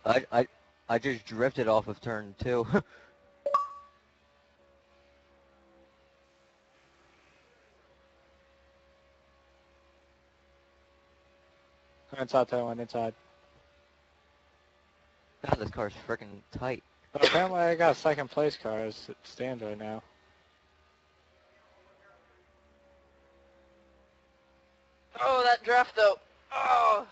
I I I just drifted off of turn 2. Inside, Taiwan, inside. God, this car's freaking tight. But apparently I got a second place car as it stands right now. Oh, that draft though. Oh.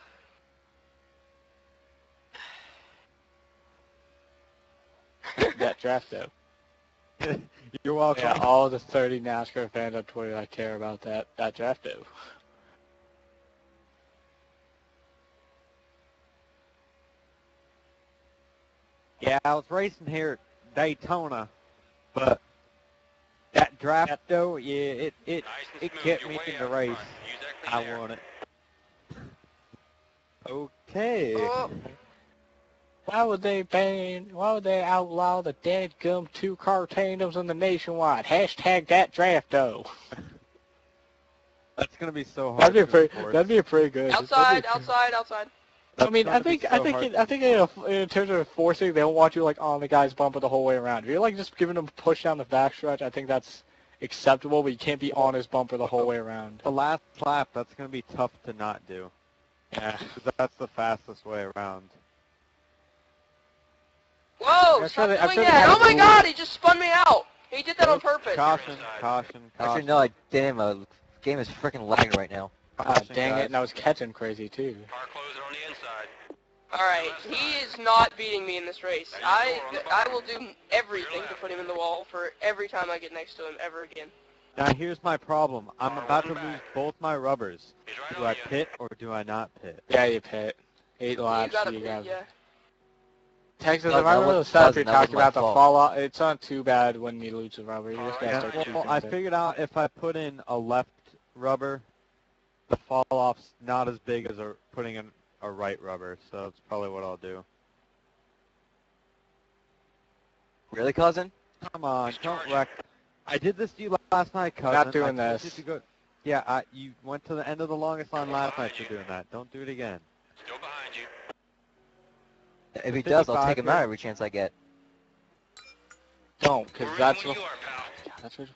That draft though. You're welcome. Yeah, all the 30 NASCAR fans on Twitter that care about that draft though. Yeah, I was racing here at Daytona, but that draft though, yeah, it kept me in the race. I won it. Okay. Oh. Why would they outlaw the dadgum 2-car tandems in the nationwide? Hashtag that draft though. That's gonna be so hard. That'd be a pretty good. Outside. I mean, I think in terms of enforcing, they don't want you like on the guy's bumper the whole way around. If you're like just giving him a push down the backstretch, I think that's acceptable, but you can't be on his bumper the whole way around. The last lap, that's gonna be tough to not do. Yeah. 'Cause that's the fastest way around. Whoa! Stop doing that! Oh my God! He just spun me out. He did that on purpose. Caution. Actually, no, I didn't. Game is freaking lagging right now. Ah, dang it! And I was catching crazy too. Car closer on the inside. Alright, he is not beating me in this race. I will do everything to put him in the wall for every time I get next to him ever again. Now here's my problem. I'm about to lose both my rubbers. Do I pit or do I not pit? Yeah, you pit. 8 laps. You gotta pit, yeah. Texas, No, if I remember the that stats we wasn't talked my about the fault. fallout, it's not too bad when you lose a rubber. You just gotta Yeah, start well, tweaking I a bit. figured out if I put in a left rubber, the fall off's not as big as putting in a right rubber, so that's probably what I'll do. Really, cousin? Come on, don't wreck. I did this to you last night, cousin. Not doing I told you this. to go. Yeah, you went to the end of the longest line last night for doing that. Don't do it again. Still behind you. If he does, I'll 55 take him out every chance I get. Don't, because We're that's in what... where you are, pal. That's what...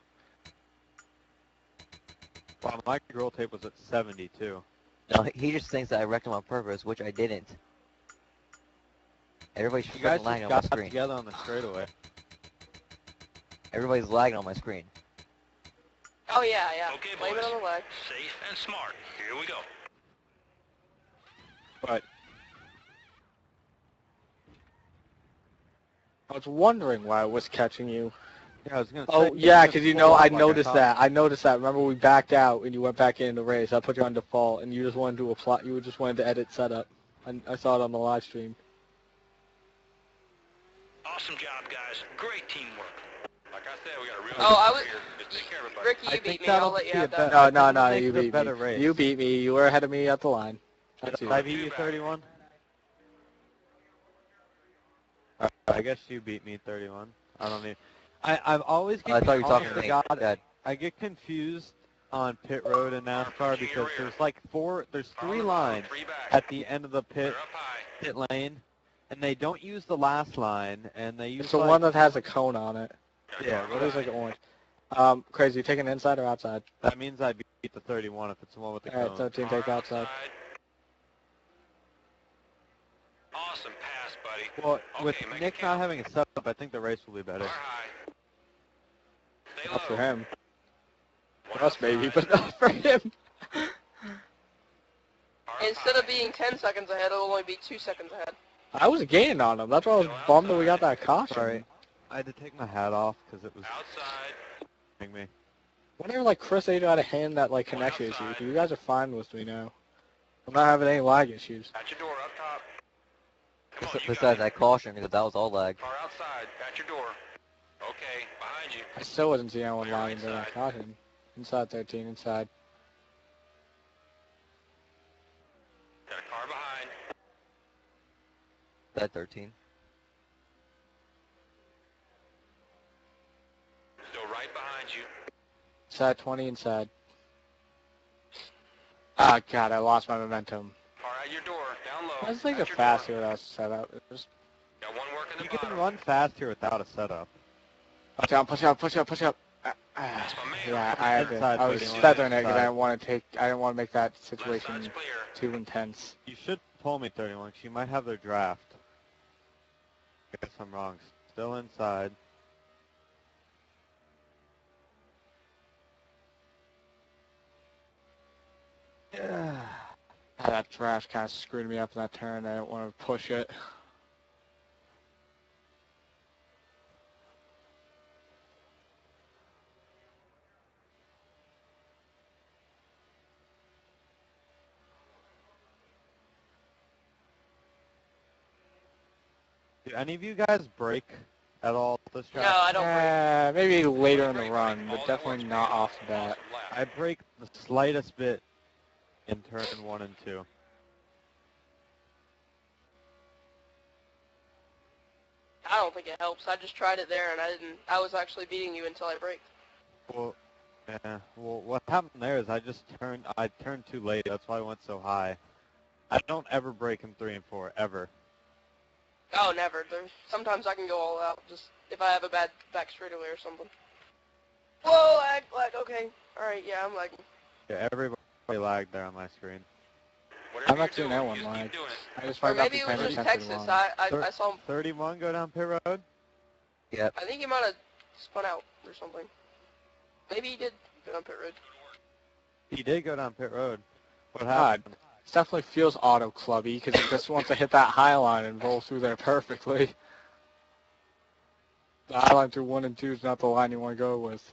Wow, my roll tape was at 72. No, he just thinks that I wrecked him on purpose, which I didn't. Everybody's You guys freaking lagging just on my got screen. together on the straightaway. Everybody's lagging on my screen. Oh yeah. Okay, Blame it boys. on the leg. Safe and smart. Here we go. But... I was wondering why I was catching you. Yeah, I was gonna say. Oh, yeah, because you know, I noticed that. I noticed that. Remember we backed out and you went back in the race. I put you on default and you just wanted to apply, you just wanted to edit setup. I saw it on the live stream. Awesome job, guys. Great teamwork. Like I said, we got a real Oh, I was... here. Just take care of everybody. Ricky, I you think beat me. I'll that'll let you be have a that. bet. No, Make you it a beat better me. race. You beat me. You were ahead of me at the line. That's Did you. I beat you 31? I guess you beat me 31. I don't need. I've always get. I thought you were talking honest to me. God, Dad. I get confused on pit road in NASCAR because there's like there's 3 lines at the end of the They're up high. pit lane, and they don't use the last line, and they use It's the like, one that has a cone on it. Yeah, It looks like orange. Crazy, you taking inside or outside? that means I beat the 31 if it's the one with the Alright, cone. 13, take outside. Awesome pass, buddy. Well, with Okay, make it Nick count. not having a setup, I think the race will be better. Car high. Stay Not for low. him. One For us maybe, outside. but not for him. Car Instead of high. being 10 seconds ahead, it'll only be 2 seconds ahead. I was gaining on him. That's why I was bummed that we got that caution. Sorry, I had to take my hat off because it was Outside. hitting me. Whenever like Chris ain't got a hand that like connection issues, you guys are fine with me now. I'm not having any lag issues. At your door, up top. Come on, you got Besides it. that caution, because that was all lag. Car outside. At your door. Okay, behind you. I still wasn't seeing anyone Clear lagging during that inside. caution. Inside 13, inside. Got a car behind. That 13. Still right behind you. Inside 20, inside. Ah, God, I lost my momentum. Car Outside your door, down low. I just think at it's your faster door. without setup. Just Got one working the You bottom. can run faster without a setup. push out, push out, push out, push out. That's my man. Yeah, I had to. Inside I was 31 feathering it because I inside. didn't want to take. I didn't want to make that Left situation side's clear. too intense. You should pull me 31 because you might have their draft. I guess I'm wrong. Still inside. That trash kind of screwed me up in that turn. I didn't want to push it. Do any of you guys break at all this track? No, I don't break. Maybe later in the run, but definitely not off the bat. I break the slightest bit in turn 1 and 2. I don't think it helps. I just tried it there, and I was actually beating you until I braked. Well, yeah. Well, what happened there is I turned too late. That's why I went so high. I don't ever break in 3 and 4 ever. Oh, never. Sometimes I can go all out, just if I have a bad back straightaway or something. Whoa, lag, okay. Alright, yeah, I'm lagging. Yeah, everybody lagged there on my screen. Whatever I'm not you're doing that doing, one just lag. keep doing it. I just Or find out maybe the it was just 10% Texas. wrong. I saw him. 31 go down pit road? Yep. I think he might have spun out or something. Maybe he did go on pit road. He did go down pit road. What God, happened? it definitely feels auto clubby because it just wants to hit that high line and roll through there perfectly. The high line through 1 and 2 is not the line you want to go with.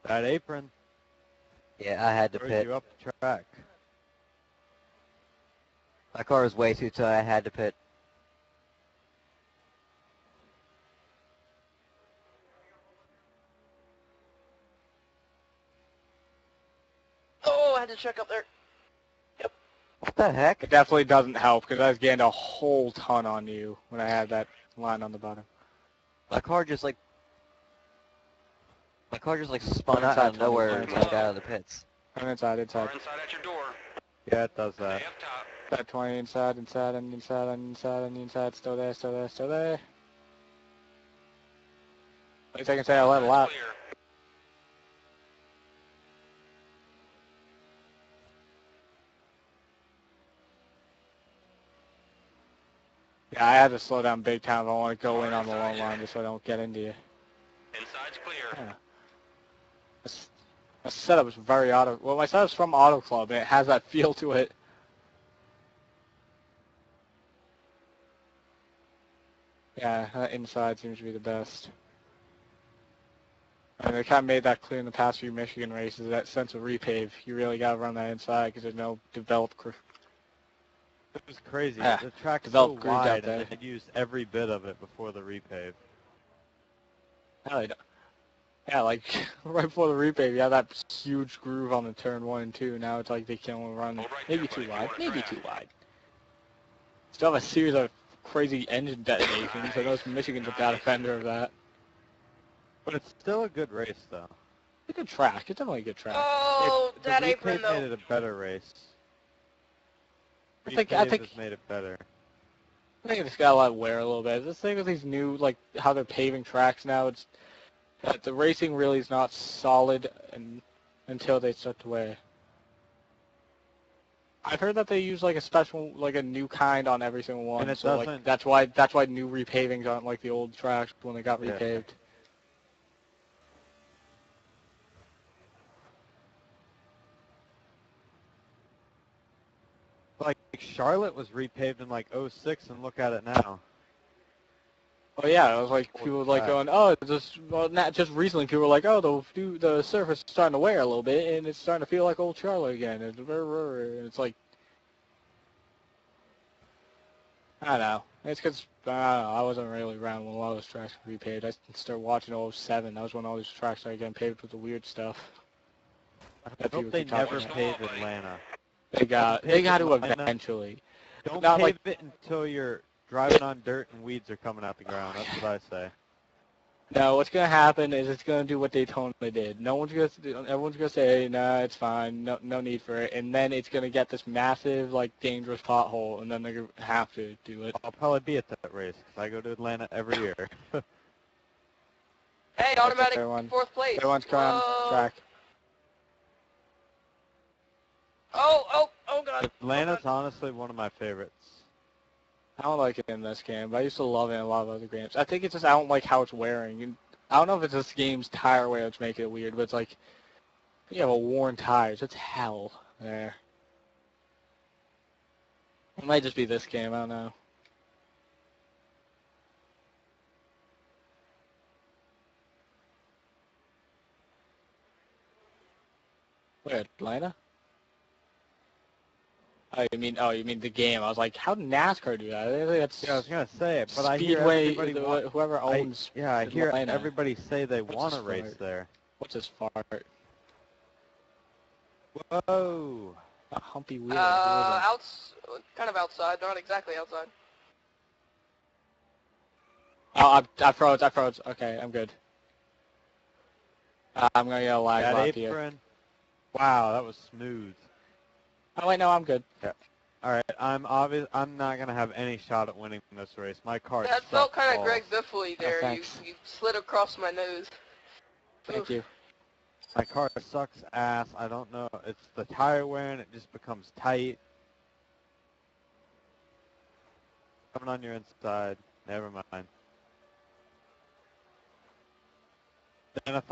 That apron Yeah, I had to throws pit. you up the track. My car was way too tight. I had to pit. Oh, I had to check up there. What the heck? It definitely doesn't help because I was getting a whole ton on you when I had that line on the bottom. My car just like spun out Inside out of nowhere 20, and got out of the pits. I'm inside. Car inside at your door. Yeah, it does that. Stay up top. That 20 inside, on the inside, still there. 20 seconds say I let a Side's lap. clear. Yeah, I had to slow down big time if I want to go in on the long line just so I don't get into you. Inside's clear. Yeah. My setup is very auto. Well, my setup's from Auto Club, and it has that feel to it. Yeah, that inside seems to be the best. And they kind of made that clear in the past few Michigan races, that sense of repave. You really got to run that inside because there's no developed It was crazy. Yeah, The track's so developed grooves out wide, there. and they used every bit of it before the repave. Yeah, like right before the repave, you have that huge groove on the turn 1 and 2. Now it's like they can only run Hold right maybe there, buddy, too if you wide, wanna maybe draft. too wide. Still have a series of crazy engine detonations. I know Michigan's a bad offender of that. But it's still a good race, though. It's a good track. It's definitely a good track. Oh, The that repave apron though. made it a better race. I think Repave has made it better. I think it's got a lot of wear a little bit. This thing with these new, like how they're paving tracks now, it's the racing really is not solid until they start to wear. I've heard that they use like a special, like a new kind on every single one. And it so like doesn't- that's why new repavings aren't like the old tracks when they got Yeah. repaved. Like, Charlotte was repaved in, like, 06, and look at it now. Oh yeah, it was like Old people were like track. going, oh, not just recently. People were like, oh, the surface is starting to wear a little bit, and it's starting to feel like old Charlotte again. And it's like, I don't know. It's because I wasn't really around when a lot of those tracks were repaved. I started watching 07. That was when all these tracks started getting paved with the weird stuff. I that hope people they keep talking never about. pave Atlanta. They got pave to Atlanta. eventually. Don't Not pave like- it until you're driving on dirt and weeds are coming out the ground. That's what I say. No, what's gonna happen is it's gonna do what Daytona did. No one's gonna. Everyone's gonna say, "Nah, it's fine. No need for it." And then it's gonna get this massive, like, dangerous pothole, and then they're gonna have to do it. I'll probably be at that race because I go to Atlanta every year. Hey, automatic fourth place. Everyone's crown track. Oh God. Atlanta's honestly one of my favorites. I don't like it in this game, but I used to love it in a lot of other games. I think it's just I don't like how it's wearing. And I don't know if it's this game's tire wear that's making it weird, but it's like you have a worn tires. It's hell there. It might just be this game. I don't know. Where, Atlanta? Oh, you mean the game? I was like, how did NASCAR do that? I think that's Yeah, I was gonna say it, but Speedway. I hear everybody Whoever owns. I hear Atlanta. everybody say they What's want to this race fart? there. What's this fart? Whoa! A humpy wheel. Kind of outside, not exactly outside. Oh, I froze. Okay, I'm good. I'm gonna get a lag That lap here. apron. Wow, that was smooth. Oh wait, no, I'm good. All right, I'm not gonna have any shot at winning this race. My car. That felt kind of balls. Greg Biffley there. thanks. You slid across my nose. Thank Oof. you. My car sucks ass. I don't know. It's the tire wearing. It just becomes tight. Coming on your inside. Never mind. Then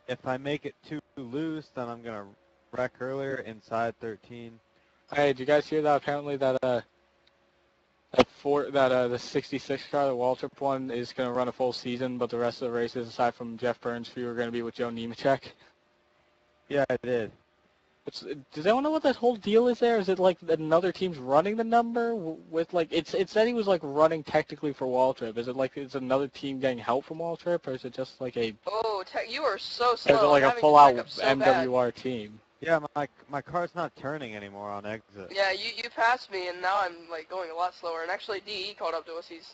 if I make it too loose, then I'm gonna wreck earlier inside 13. Hey, did you guys hear that? Apparently that the 66 car, the Waltrip one, is gonna run a full season, but the rest of the races, aside from Jeff Burns' few, are gonna be with Joe Nemechek. Yeah, I did. Does anyone know what that whole deal is there? Is it like another team's running the number with like it said he was like running technically for Waltrip. Is it like it's another team getting help from Waltrip, or is it just like a? Oh, you are so Or slow. is it like I'm a having to full back out up so bad. MWR team? Yeah, my car's not turning anymore on exit. Yeah, you passed me, and now I'm like going a lot slower. And actually, DE caught up to us. He's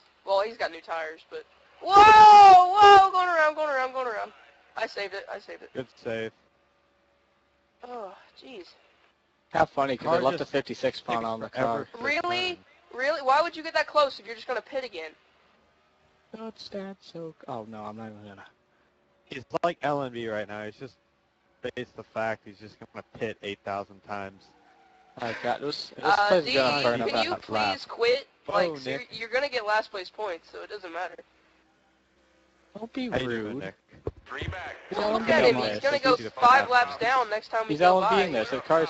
got new tires, but whoa, going around. I saved it. Good save. Oh, jeez. How funny, because I Car left the just 56 font takes on the forever car. to Really? turn. Really? Why would you get that close if you're just gonna pit again? That's so. Oh no, I'm not even gonna. He's like LNB right now. He's just face the fact he's just gonna pit 8,000 times. I got this. This place is DE, gonna burn up can you that lap. please quit? Like, Whoa, so Nick. you're gonna get last place points, so it doesn't matter. Don't be How you doing, rude. Nick? Three back. He's Look LMB at him. on He's this. gonna It's go easy to 5 find laps out. down next time we He's go LMBing by. this. The car's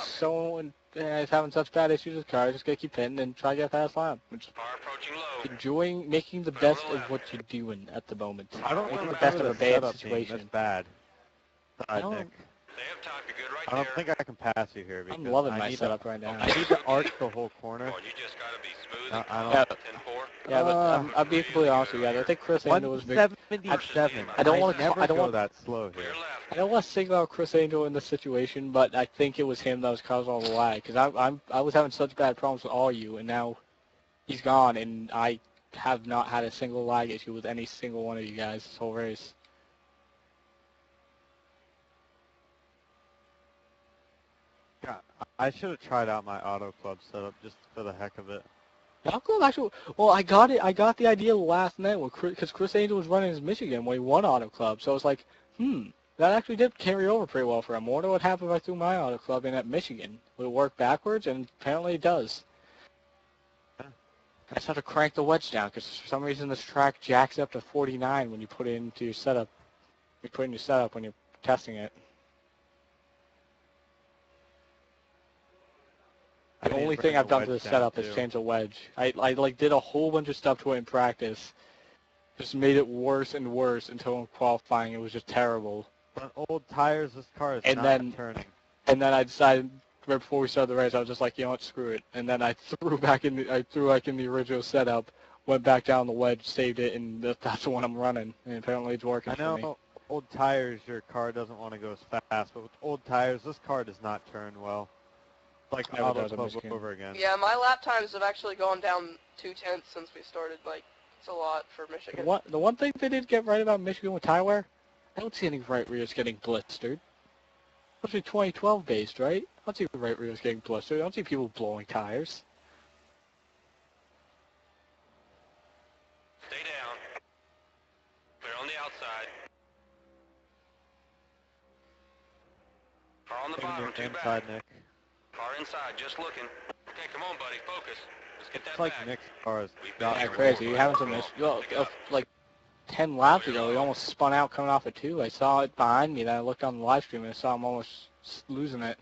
he's having such bad issues with the car. Just gotta keep hitting and try to get a fast lap. Just Far approaching low. making the best of what you're doing at the moment. I don't Making want the to best go of to a bad setup team. situation. That's bad. I Side don't- Nick. They have time. You're good right I don't there. think I can pass you here because I'm loving I my need setup right now. I need to arc the whole corner. Oh, you just gotta be smooth. I And don't- calm. 10-4. Yeah, but I'll be completely honest with you guys. I think Chris Angel was big. 177. I don't wanna never I don't go want- that slow Clear here. left. I don't want to single out Chris Angel in this situation, but I think it was him that was causing all the lag. Because I was having such bad problems with all you, and now he's gone, and I have not had a single lag issue with any single one of you guys this whole race. God, I should have tried out my auto club setup just for the heck of it. How come actually? Well, I got it. I got the idea last night because Chris Angel was running his Michigan when he won Auto Club. So I was like, that actually did carry over pretty well for him. I wonder what happened if I threw my Auto Club in at Michigan. Would it work backwards? And apparently it does. Yeah. I just have to crank the wedge down because for some reason this track jacks up to 49 when you put it into your setup. You put in your setup when you're testing it. The only thing I've done to the setup is change the wedge. I like did a whole bunch of stuff to it in practice. Just made it worse and worse until in qualifying it was just terrible. On old tires, this car is And not then- turning. And then I decided right before we started the race, I was just like, you know what, screw it. And then I threw back in the original setup, went back down the wedge, saved it, and that's the one I'm running. And apparently it's working I for me. know old tires, your car doesn't want to go as fast, but with old tires, this car does not turn well. Like Never auto does in club Michigan. over again. Yeah, my lap times have actually gone down 2/10 since we started. Like, It's a lot for Michigan. The one thing they did get right about Michigan with tire wear, I don't see any right rears getting blistered. Especially 2012 based, right? I don't see right rears getting blistered. I don't see people blowing tires. Stay down. Clear on the outside. Car on the bottom, too inside, bad. Nick. Car inside, just looking. Okay, come on, buddy, focus. Let's get that It's like back. Nick's car is We've got got Yeah, you. crazy. You haven't done this. Like 10 laps ago, he almost spun out coming off a 2. I saw it behind me. Then I looked on the live stream and I saw him almost losing it.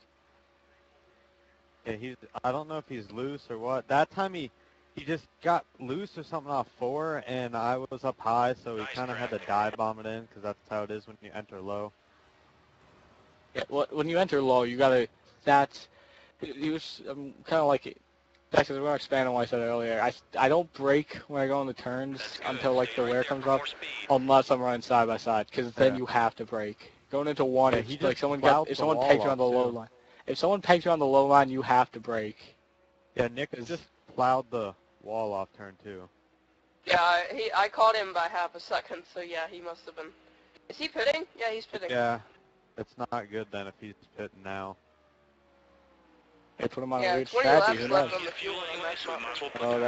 Yeah, I don't know if he's loose or what. That time he just got loose or something off 4, and I was up high, so he Nice kind of had to track. dive bomb it in, because that's how it is when you enter low. Yeah, when you enter low, you gotta. That's. He was kind of like. That's because we're expanding on what I said earlier. I don't brake when I go in the turns That's good. until like Stay the right wear there comes for up, more speed. unless I'm running side by side, because then Yeah. you have to brake. Going into 1, Yeah, it's he like just someone plowed if the someone wall pegs you on up, the low too. line. If someone pegs you on the low line, you have to brake. Yeah, Nick just plowed the wall off turn 2. Yeah, I caught him by half a second, so yeah, he must have been. Is he pitting? Yeah, he's pitting. Yeah, it's not good then if he's pitting now. They put him on a Yeah, weird 20 strategy. Who laps knows? left on the fuel, and that's not much. Oh,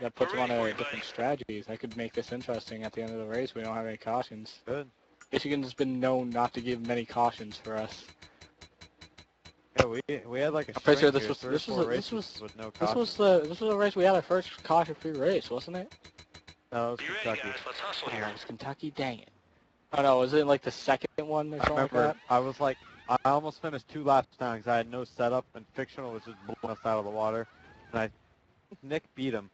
that puts him on a different strategy. That could make this interesting at the end of the race. We don't have any cautions. Good. Michigan's been known not to give many cautions for us. Yeah, we had like a I'm pretty sure string this here, was 3 or 4 races with no this cautions. was the race we had our first caution-free race, wasn't it? No, it was Be ready, Kentucky. guys. Let's hustle Oh, here. it was Kentucky. Dang it. Oh no, was it like the second one or I something like remember that? I was like, I almost finished 2 laps down because I had no setup and Fictional was just blowing us out of the water. And Nick beat him.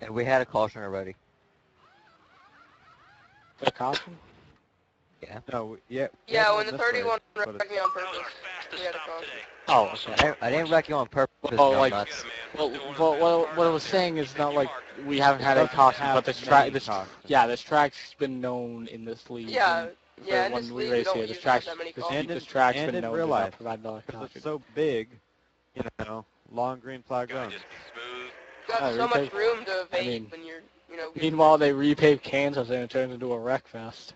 And we had a caution already. The caution? Yeah. No, yeah. we Yeah, had when the this 31 race, but wrecked me on That was purpose. our fastest We had a stop caution. today. Oh, Awesome. okay. I didn't wreck you on purpose. Oh, no like- nuts. Well, Still one of the fastest what I cars was out there. saying is Keep not making like your mark. we haven't had It any doesn't cautions, have but this many track, cautions. yeah, this track's been known in this league. Yeah, and yeah, for in when this we league we race don't here, this use track's that many this, cautions. this track's and been in known real to not life, provide the because caution. it's so big, you know, long green flag Gotta runs. just be smooth. You've got Yeah, so much retake- room to evade mean, when you're, you know. Meanwhile, they repaved Kansas and it turns into a wreck fest.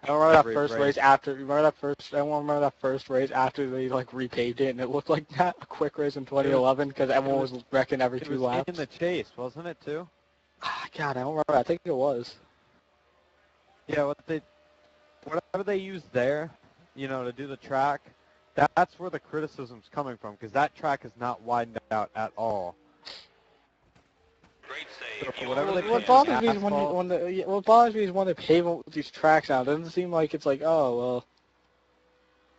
I remember that Every first race. race after. Remember that first? I remember that first race after they like repaved it, and it looked like that a quick race in 2011 because everyone was wrecking every It 2 was laps. in the chase, wasn't it, too? Ah, God, I don't remember. I think it was. Yeah, whatever they use there, you know, to do the track, that's where the criticism's coming from, because that track is not widened out at all. Great So save. for You whatever almost they made What it. bothers me is asphalt. what bothers me is when they pave these tracks out. It doesn't seem like it's like, oh well,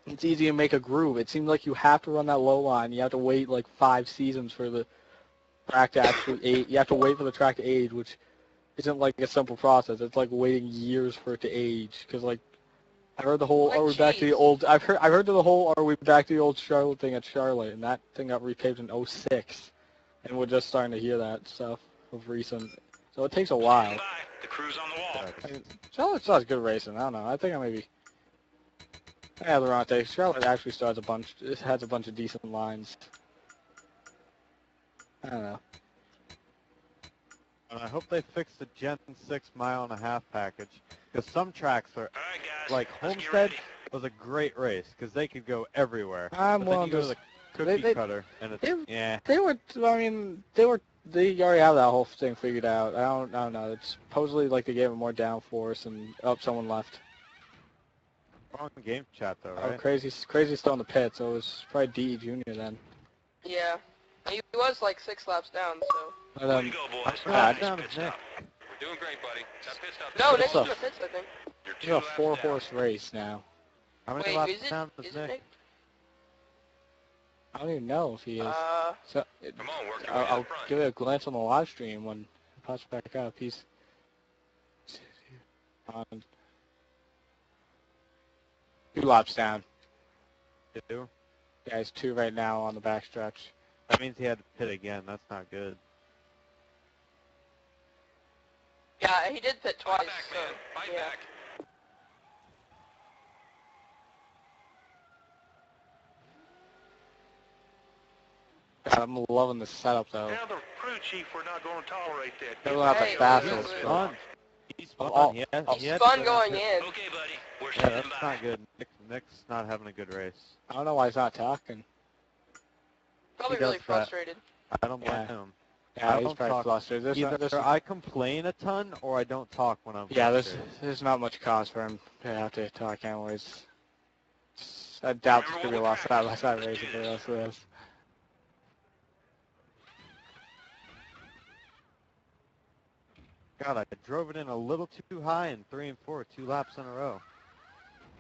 it's easy to make a groove. It seems like you have to run that low line. You have to wait like 5 seasons for the track to actually age. You have to wait for the track to age, which isn't like a simple process. It's like waiting years for it to age. Because like I heard the whole Like are we back to the cheese. old? I've heard the whole are we back to the old Charlotte thing at Charlotte, and that thing got repaved in '06, and we're just starting to hear that stuff of recent. So it takes a while. Stand by. The crew's on the wall. I mean, Charlotte starts good racing. I don't know. I think I maybe. Yeah, the wrong day. Charlotte actually starts a bunch. It has a bunch of decent lines. I don't know. And I hope they fix the Gen 6 mile-and-a-half package, because some tracks are, All right, guys. like let's get Homestead ready. was a great race, because they could go everywhere. I'm But then willing you go to to. the cookie they- cutter, and it's, they- yeah. They were. I mean, they were. They already have that whole thing figured out. I don't know. It's supposedly like they gave it more downforce, and someone left. Wrong game chat, though, Oh, right? crazy's still in the pit, so it was probably DE Junior then. Yeah. He was like 6 laps down, so. But, Way to go, boys. I'm glad. Nice down pit as Nick. stop. We're doing great, buddy. That pit stop. No, Good Nick's stuff. in the pits, I think. You're it's 2 a laps 4-horse race now. How many Wait, laps is it? down Is is it Nick? Nick? I don't even know if he is. So, down. Come on, work your way to I'll the front. give it a glance on the live stream when it pops back up. He's on 2 laps down. Two? Yeah, he's 2 right now on the backstretch. That means he had to pit again. That's not good. Yeah, he did pit Fight twice, back, so. man. Fight yeah. back. God, I'm loving the setup though. Tell the crew chief we're not going to tolerate that. Everyone out the Hey, fastest. he's Fun. He's fun. Oh, He had He's to fun go going down in. Okay, buddy. We're Yeah, standing that's by. not good. Nick's not having a good race. I don't know why he's not talking. Probably He does really that. frustrated. I don't blame Yeah. him. Yeah, I he's don't probably talk. flustered. Either I complain a ton or I don't talk when I'm Yeah, frustrated. there's not much cause for him to have to talk anyways. I doubt there's gonna be a lot of racing for the rest of this. God, I drove it in a little too high in 3 and 4, 2 laps in a row.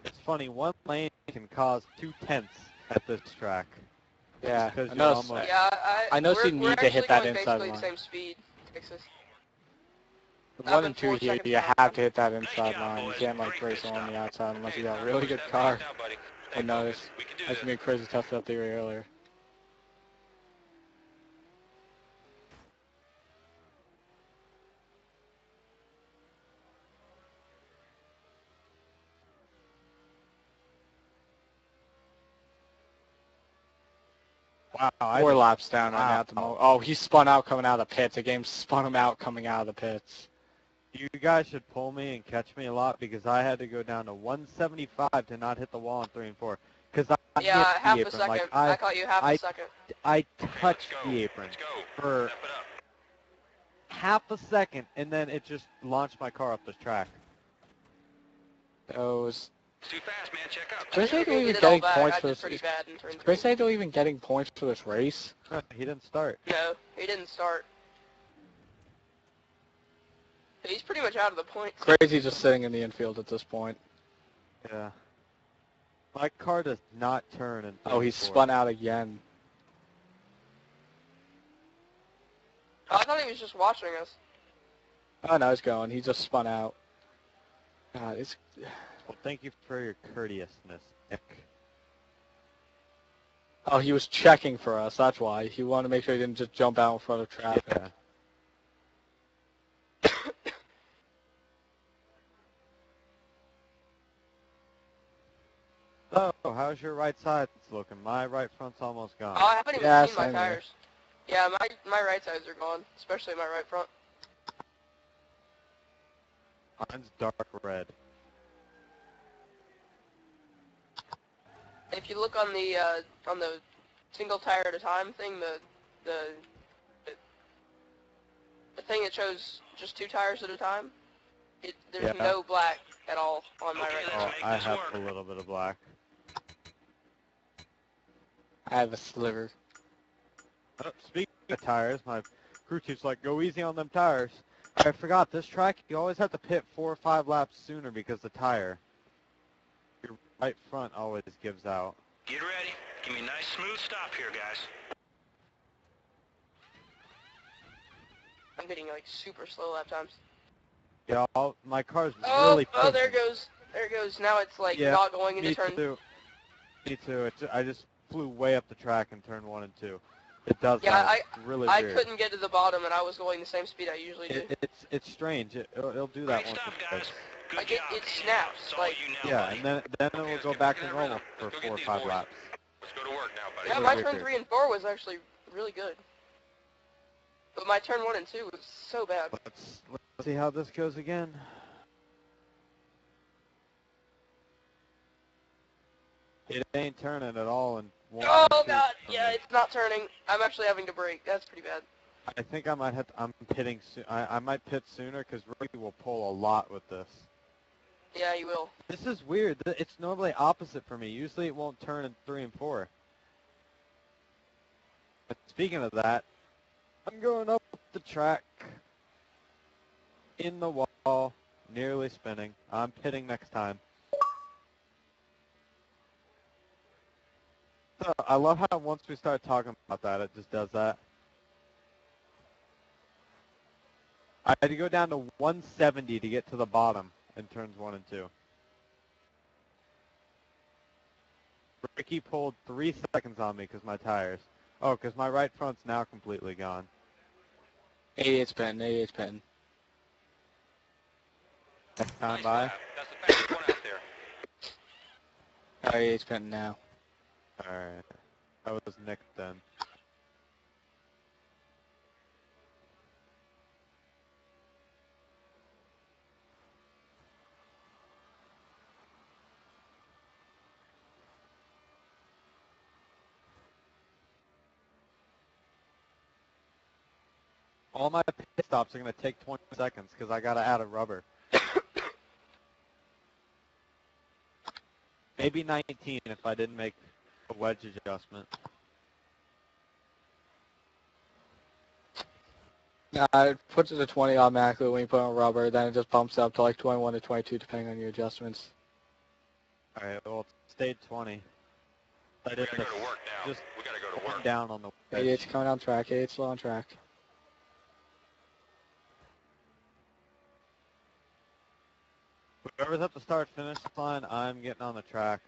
It's funny, one lane can cause 2/10 at this track. Yeah, Because I you're know. almost- Yeah, I know we're, you we're need to hit actually that going inside basically line. the same speed, Texas. The I've 1 been and 2 4 here, seconds you behind. have to hit that Nice inside job, line. You boys. can't like Great race pit along stop. the outside unless Okay, you got it's a time really to good step car. back now, buddy. Stay I noticed. focused. We can do That's this. me and Crazy tested that theory earlier. Wow, 4 laps down right now at the Wow. moment. Oh, he spun out coming out of the pits. The game spun him out coming out of the pits. You guys should pull me and catch me a lot because I had to go down to 175 to not hit the wall in 3 and 4. Because I Yeah, hit half the a apron. second. Like I caught you half a second. I Okay, let's touched go. the apron Let's go. for Step it up. half a second, and then it just launched my car up the track. Those. It's too fast, man. Check up. Chris If ain't you even get it all getting back, points I for did this. pretty bad in turn 3. Chris ain't even getting points for this race. He didn't start. No, he didn't start. He's pretty much out of the points. Crazy just sitting in the infield at this point. Yeah. My car does not turn in 3 Oh, and he 4. spun out again. I thought he was just watching us. Oh, no, he's going. He just spun out. God, it's... Well, thank you for your courteousness, Nick. Oh, he was checking for us. That's why. He wanted to make sure he didn't just jump out in front of traffic. Yeah. So, how's your right side looking? My right front's almost gone. Oh, I haven't even Yeah, seen my same here. tires. Yeah, my right sides are gone, especially my right front. Mine's dark red. If you look on the single tire at a time thing, the thing that shows just 2 tires at a time, there's Yeah. no black at all on my Okay, right let's front. make I this have work. a little bit of black. I have a sliver. Oh, speaking of tires, my crew chief's like, go easy on them tires. I forgot, this track, you always have to pit 4 or 5 laps sooner because the tire. Your right front always gives out. Get ready. Give me a nice smooth stop here, guys. I'm getting like super slow lap times. Yeah, my car's Oh, really oh, there pushing. goes. There it goes. Now it's like Yeah, not going into Me turn. too. Me too. I just flew way up the track in turn 1 and 2. It does Yeah, that. It's really I weird. couldn't get to the bottom, and I was going the same speed I usually do. It's strange. It'll do that Great once stuff, or guys. twice. Good Like, job. it Hey, snaps, now, it's all like- you now, Yeah, buddy. and then Okay, it will let's go get back in to that normal rhythm. for Let's go 4 or get these 5 boys. laps. Let's go to work now, buddy. Yeah, Really my weird. turn 3 and 4 was actually really good. But my turn 1 and 2 was so bad. Let's see how this goes again. It ain't turning at all in 1 Oh and 2 god, for yeah, me. it's not turning. I'm actually having to brake. That's pretty bad. I think I might have to, I'm pitting soon. I might pit sooner because Ricky will pull a lot with this. Yeah, you will. This is weird. It's normally opposite for me. Usually it won't turn in 3 and 4. But speaking of that, I'm going up the track, in the wall, nearly spinning. I'm pitting next time. So I love how once we start talking about that, it just does that. I had to go down to 170 to get to the bottom in turns 1 and 2. Ricky pulled 3 seconds on me because my tires. Oh, because my right front's now completely gone. 88's pen, 88's pen. Next time Nice by. lap. That's the fastest one out there. 88's pen now. Alright. That was Nick then. All my pit stops are going to take 20 seconds because I got to add a rubber. Maybe 19 if I didn't make a wedge adjustment. It puts it to 20 automatically when you put on rubber, then it just bumps up to like 21 to 22 depending on your adjustments. Alright, well, it stayed 20. I We did gotta go to work now. just We gotta go to work. down on the wedge. 88's coming on track, 88's slow on track. Whoever's at the start-finish line, I'm getting on the track.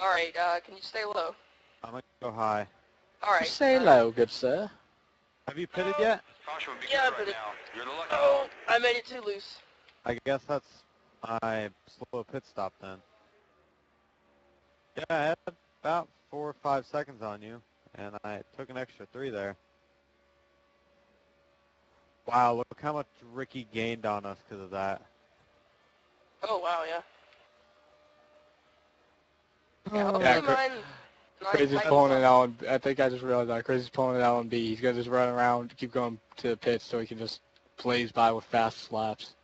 Alright, can you stay low? I'm going to go high. Alright. Say low, good sir. Have you pitted yet? Caution would be Yeah, good but right now. You're the lucky Oh, dog. I made it too loose. I guess that's my slow pit stop then. Yeah, I had about 4 or 5 seconds on you, and I took an extra 3 there. Wow, look how much Ricky gained on us because of that. Oh, wow, yeah. Yeah, Yeah, hopefully mine... Crazy's pulling it out. I think I just realized that. Crazy's pulling it out on B. He's going to just run around, keep going to the pits so he can just blaze by with fast laps.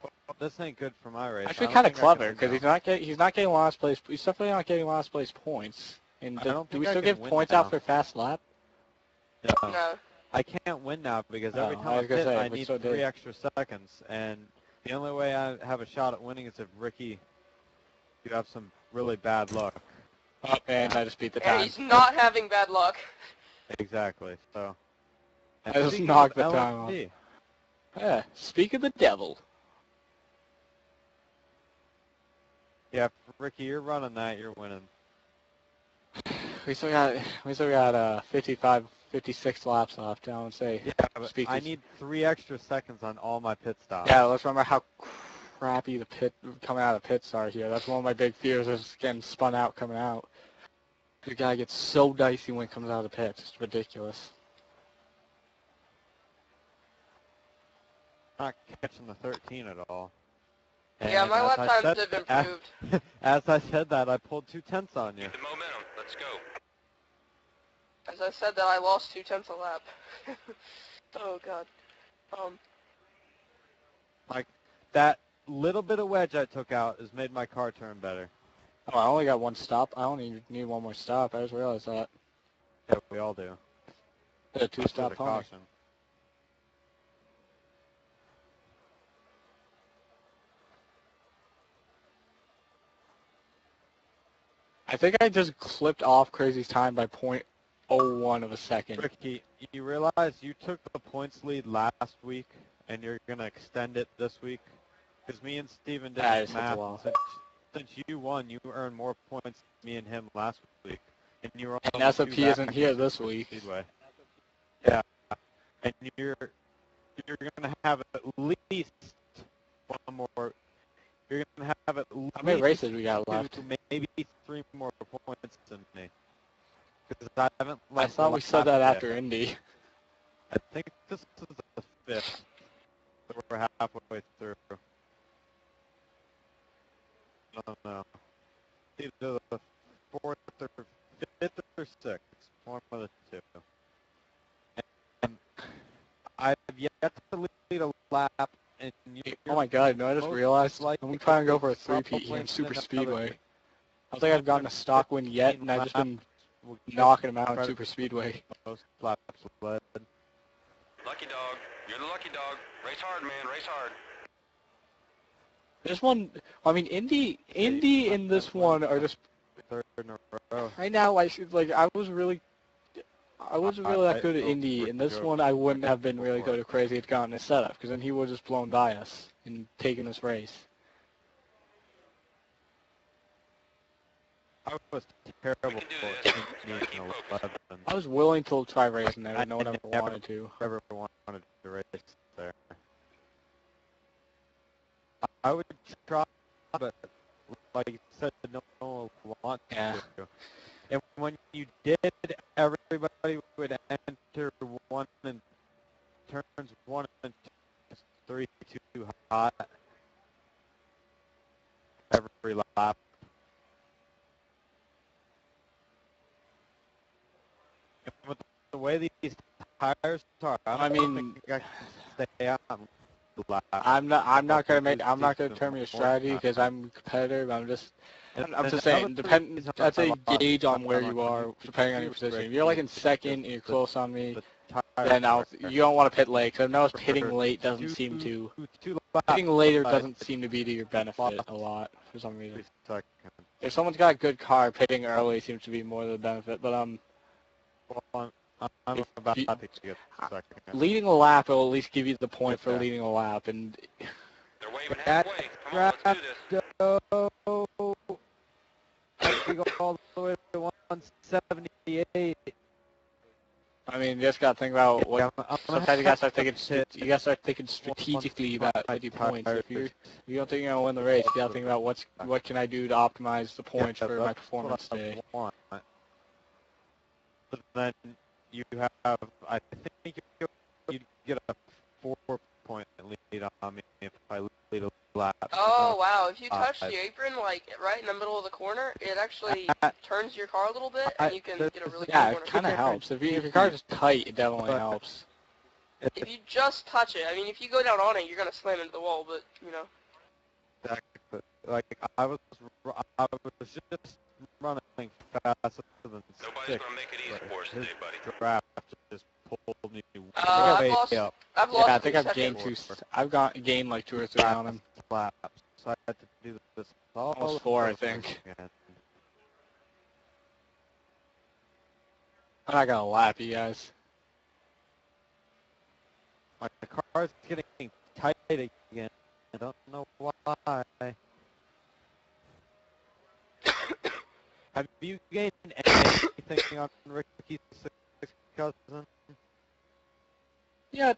Well, this ain't good for my race. Actually, I don't kind of think I can clever win because now. he's not getting last place. He's definitely not getting last place points. And I don't do think we I still can give win points now. out for fast lap? No. No. I can't win now because every Oh, time I I was gonna pit, say, I we need still 3 did. extra seconds, and the only way I have a shot at winning is if Ricky, you have some really bad luck. Oh, and I just beat the And time. he's not having bad luck. Exactly. So. I just speaking knocked of the time off. LMP, Yeah, speak of the devil. yeah, Ricky, you're running that. You're winning. We still got 55, 56 laps left. I would say. Yeah, but Speak I is- need 3 extra seconds on all my pit stops. Yeah, let's remember how crappy the pit coming out of the pits are here. That's one of my big fears is getting spun out coming out. The guy gets so dicey when he comes out of the pits. It's ridiculous. Not catching the 13 at all. Yeah, And my as lap I times said have that- improved. As I said that, I pulled 2/10 on you. Get the momentum. Let's go. As I said that, I lost 2/10 a lap. Oh, God. Like, that little bit of wedge I took out has made my car turn better. Oh, I only got one stop. I only need one more stop. I just realized that. Yeah, we all do. A two-stop With a pony. caution. I think I just clipped off Crazy's time by .01 of a second. Ricky, you realize you took the points lead last week, and you're going to extend it this week? Because me and Steven did I this just hit the math. wall. Since you won, you earned more points than me and him last week. And you were And only SOP 2 isn't back here in this week. Speedway. Yeah. And you're going to have at least one more. You're going to have at least How many races we got 2, left? maybe 3 more points than me. Because I haven't. I thought we said that after Indy. I think this is the 5th. So we're halfway through. No. Either the 4th or 5th or 6th. One of the 2. And I've yet to lead a lap. And Oh my god, no, I just most realized likely I'm trying to go for a 3-peat probably here in in Super another Speedway. week. I don't think I've gotten a stock win yet, and I've just been We'll knocking them out in credit Super Speedway. most laps led. Lucky dog. You're the lucky dog. Race hard, man. Race hard. This one, I mean, Indy and this one are just, 3rd in a row. right now, I wasn't really that good at Indy, and this one I wouldn't have been really good at Crazy had gotten his setup, because then he would have just blown by us and taken this race. I was terrible We can do for this. Indy Gotta keep in focused. 11. I was willing to try racing there, but no one I ever never- wanted to. Never wanted to race there. I would try, but like you said, no one would want Yeah. to. And when you did, everybody would enter 1 and turns 1 and 3 too hot every lap. And with the way these tires are. I mean, think I can stay out. I'm not gonna determine your strategy because I'm competitive. I'm just saying, I'd say gauge on where you are depending on your position. If you're like in second and you're close on me, then you don't want to pit late. Because I've noticed pitting late doesn't seem to, pitting later doesn't seem to be to your benefit a lot for some reason. If someone's got a good car, pitting early seems to be more to the benefit. But I'm about to get second. leading a lap will at least give you the point for leading a lap, and They're waving halfway. Come on, let's do this. We go all the way to 178. I mean, you just gotta think about what. Sometimes you gotta start thinking. You gotta start thinking strategically about 50 points. If you don't think you're gonna win the race, you gotta think about what can I do to optimize the points for my performance today. But then you have, I think you get a 4-point lead on me if I lead a lap. Oh wow! If you touch the apron like right in the middle of the corner, it actually turns your car a little bit, and you can get a really good Yeah, corner. it kind of helps. If your car's just tight, it definitely helps. If you just touch it, I mean, if you go down on it, you're gonna slam into the wall. But you know. Exactly. Like I was just running faster than Nobody's gonna make it easy for us today, buddy. Draft just pulled me I've way lost. up. I've lost. Yeah, I think 3 I've gained seconds. gained like 2 or 3 on him. Laps. So I had to do this all Almost 4, I think. again. I'm not gonna lap you guys. My car's getting tight again. I don't know why. Have you gained anything on Ricky's cousin? Yeah,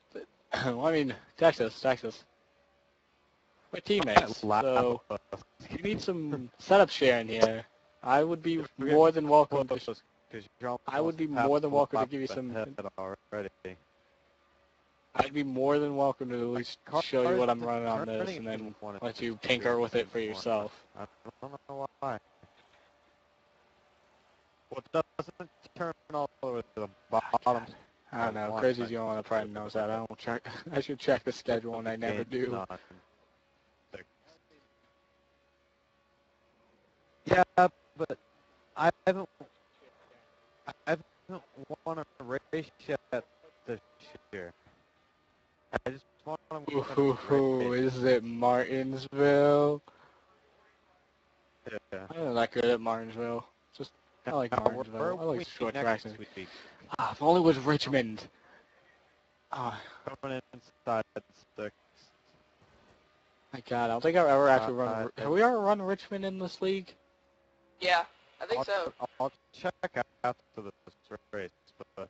well, I mean, Texas. We're teammates, so you need some setup sharing here. I would be more than welcome to. I would be more than welcome to give you some. I'd be more than welcome to at least show you what I'm running on this, and then let you tinker with it for yourself. I don't know why. Well, it doesn't turn all the way to the bottom. I don't know. Crazy's the only one that probably knows that. I don't check. I should check the schedule, and I never do. Yeah, but I haven't won a race yet this year. I just want to Ooh, is it Martinsville? Yeah. I'm not that good at Martinsville. I like Martinsville. I like short tracks. If only it was Richmond. Coming inside the sticks. My God, I don't think I've ever actually run. Have we ever run Richmond in this league? Yeah, I think so. I'll check after this race, but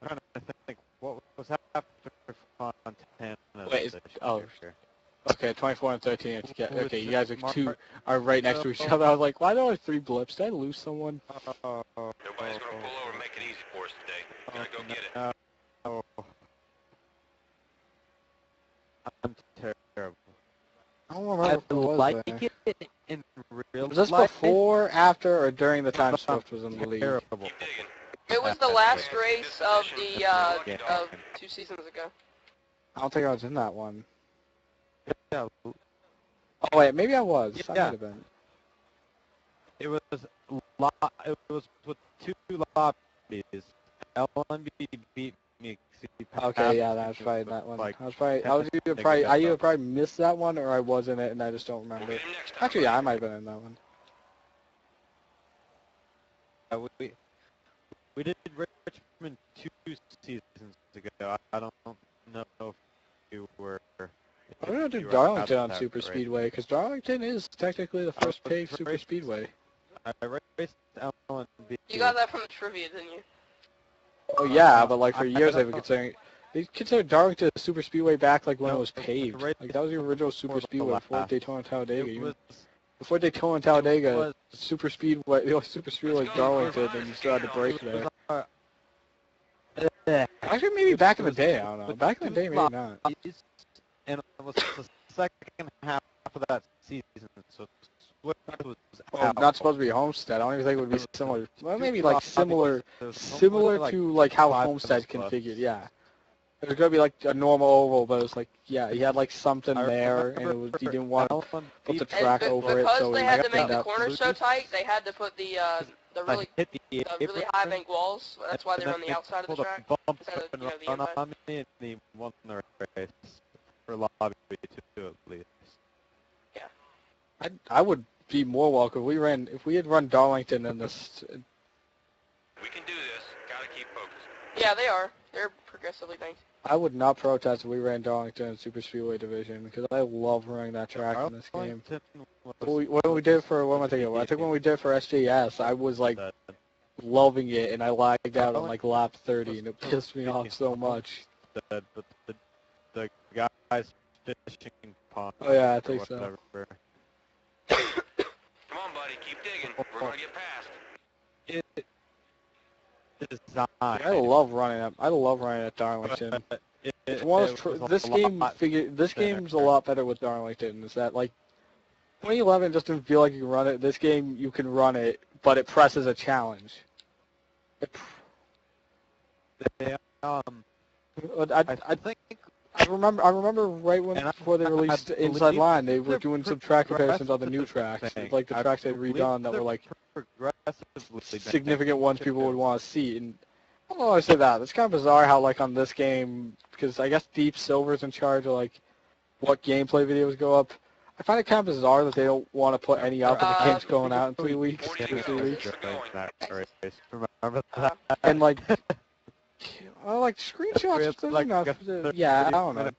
I'm trying to think what was after Fontana. Wait, okay, 24 and 13. Okay, you guys are right next to each other. I was like, why do I have 3 blips? Did I lose someone? Nobody's gonna pull over and make it easy for us today. We gotta go get it. I'm terrible. I don't remember if it was like there. it in real Was this life. before, after, or during the time Swift was in the league? Terrible. Keep digging. It was the last race of the of 2 seasons ago. I don't think I was in that one. Yeah, Oh wait, maybe I was. I Yeah. might have been. it was with 2 lobbies. LNB beat me. Okay, yeah, that was probably that one. I either probably missed that one or I was in it and I just don't We'll remember. get him next time. Actually, yeah, I might have been in that one. We did Richmond 2 seasons ago. I don't know if you were. I'm gonna do Darlington on Superspeedway because Darlington is technically the first paved Superspeedway. I raced LNB. You got that from the trivia, didn't you? Oh yeah, but like for years they've been considered Darlington a Superspeedway back like when it was paved. Like that was the original Superspeedway before Daytona and Talladega. Before Daytona and Talladega, Superspeedway, the only Superspeedway was Darlington, and you still had to brake there. Actually, maybe back in the day, I don't know. Back in the day, maybe not. And it was the second half of that season, so was Well, out. not supposed to be Homestead. I don't even think it would be similar. Well, maybe like similar Similar to like how Homestead configured. Yeah. It was gonna be like a normal oval, but it's like, yeah, he had like something there, and it was, he didn't want to put the track over it, because so they he had to make ended the up. corners so tight, they had to put the really high bank walls. That's why they're on the outside of the track. Instead of, you know, the inside. On me and he won the race. For lobby two at least. I would be more welcome. If we had run Darlington in this. We can do this. Gotta keep focused. Yeah, they are. They're progressively banked. I would not protest if we ran Darlington in Superspeedway division because I love running that track in this game. What we did for what am I thinking? I think when we did for SJS, I was like loving it, and I lagged out on like lap 30, and it pissed me off so much. But the guys fishing pond. Oh yeah, I think so. Come on, buddy. Keep digging. We're gonna get past. I love running at Darlington. It's one of this game's a lot better with Darlington. Is that like 2011 just didn't feel like you can run it. This game you can run it, but it presses a challenge. I remember right before they released Inside Line, they were doing some track comparisons on the new tracks, like the tracks they'd redone that were like significant ones people would want to see. And I don't know why I say that. It's kind of bizarre how like on this game, because I guess Deep Silver's in charge of like what gameplay videos go up. I find it kind of bizarre that they don't want to put any up, but the game's going out in 3 weeks. And like. Oh, like screenshots. Yeah, I don't know.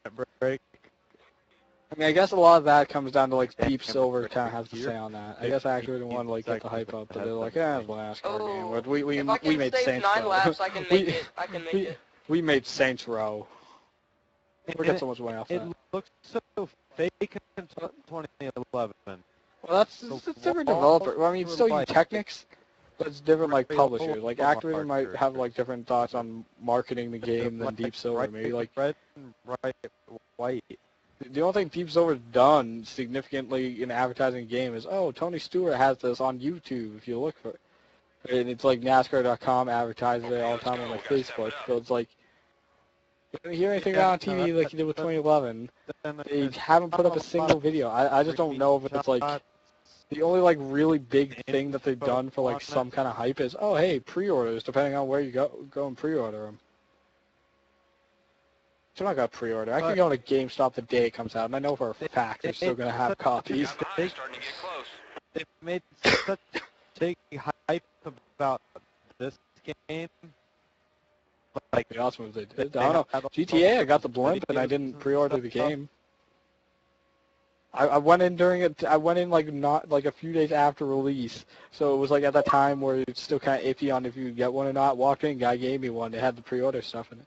I mean, I guess a lot of that comes down to like Deep Silver kind of has to say on that. I guess I actually didn't want to like get the hype up, but they're like, yeah, it's a NASCAR game. But we made Saints Row. 9 laps, I can make it. I can make it. We made Saints Row. We get so much money off that. It looks so fake in 2011. Well, it's different developer. Well, I mean, it's still Technics. But it's different, like, publishers. Like, Activision might have, like, different thoughts on marketing the game than Deep Silver. Maybe, like... Red, white. The only thing Deep Silver's done significantly in advertising the game is, oh, Tony Stewart has this on YouTube, if you look for it. And it's, like, NASCAR.com advertises it all the time on, like, Facebook. So it's, like... You don't hear anything on TV like you did with 2011. They haven't put up a single video. I just don't know if it's, like... The only, like, really big thing that they've done for, like, some kind of hype is, oh, hey, pre-orders, depending on where you go and pre-order them. So I'm not going to pre-order. I can go to GameStop the day it comes out, and I know for a fact they're still going to have copies. Starting to get close. They made such big hype about this game. Like, the awesome they did. I don't know. GTA, I got the blimp, and I didn't pre-order the game. I went in during it. I went in like not like a few days after release, so it was like at that time where it's still kind of iffy on if you could get one or not. Walked in, guy gave me one. It had the pre-order stuff in it.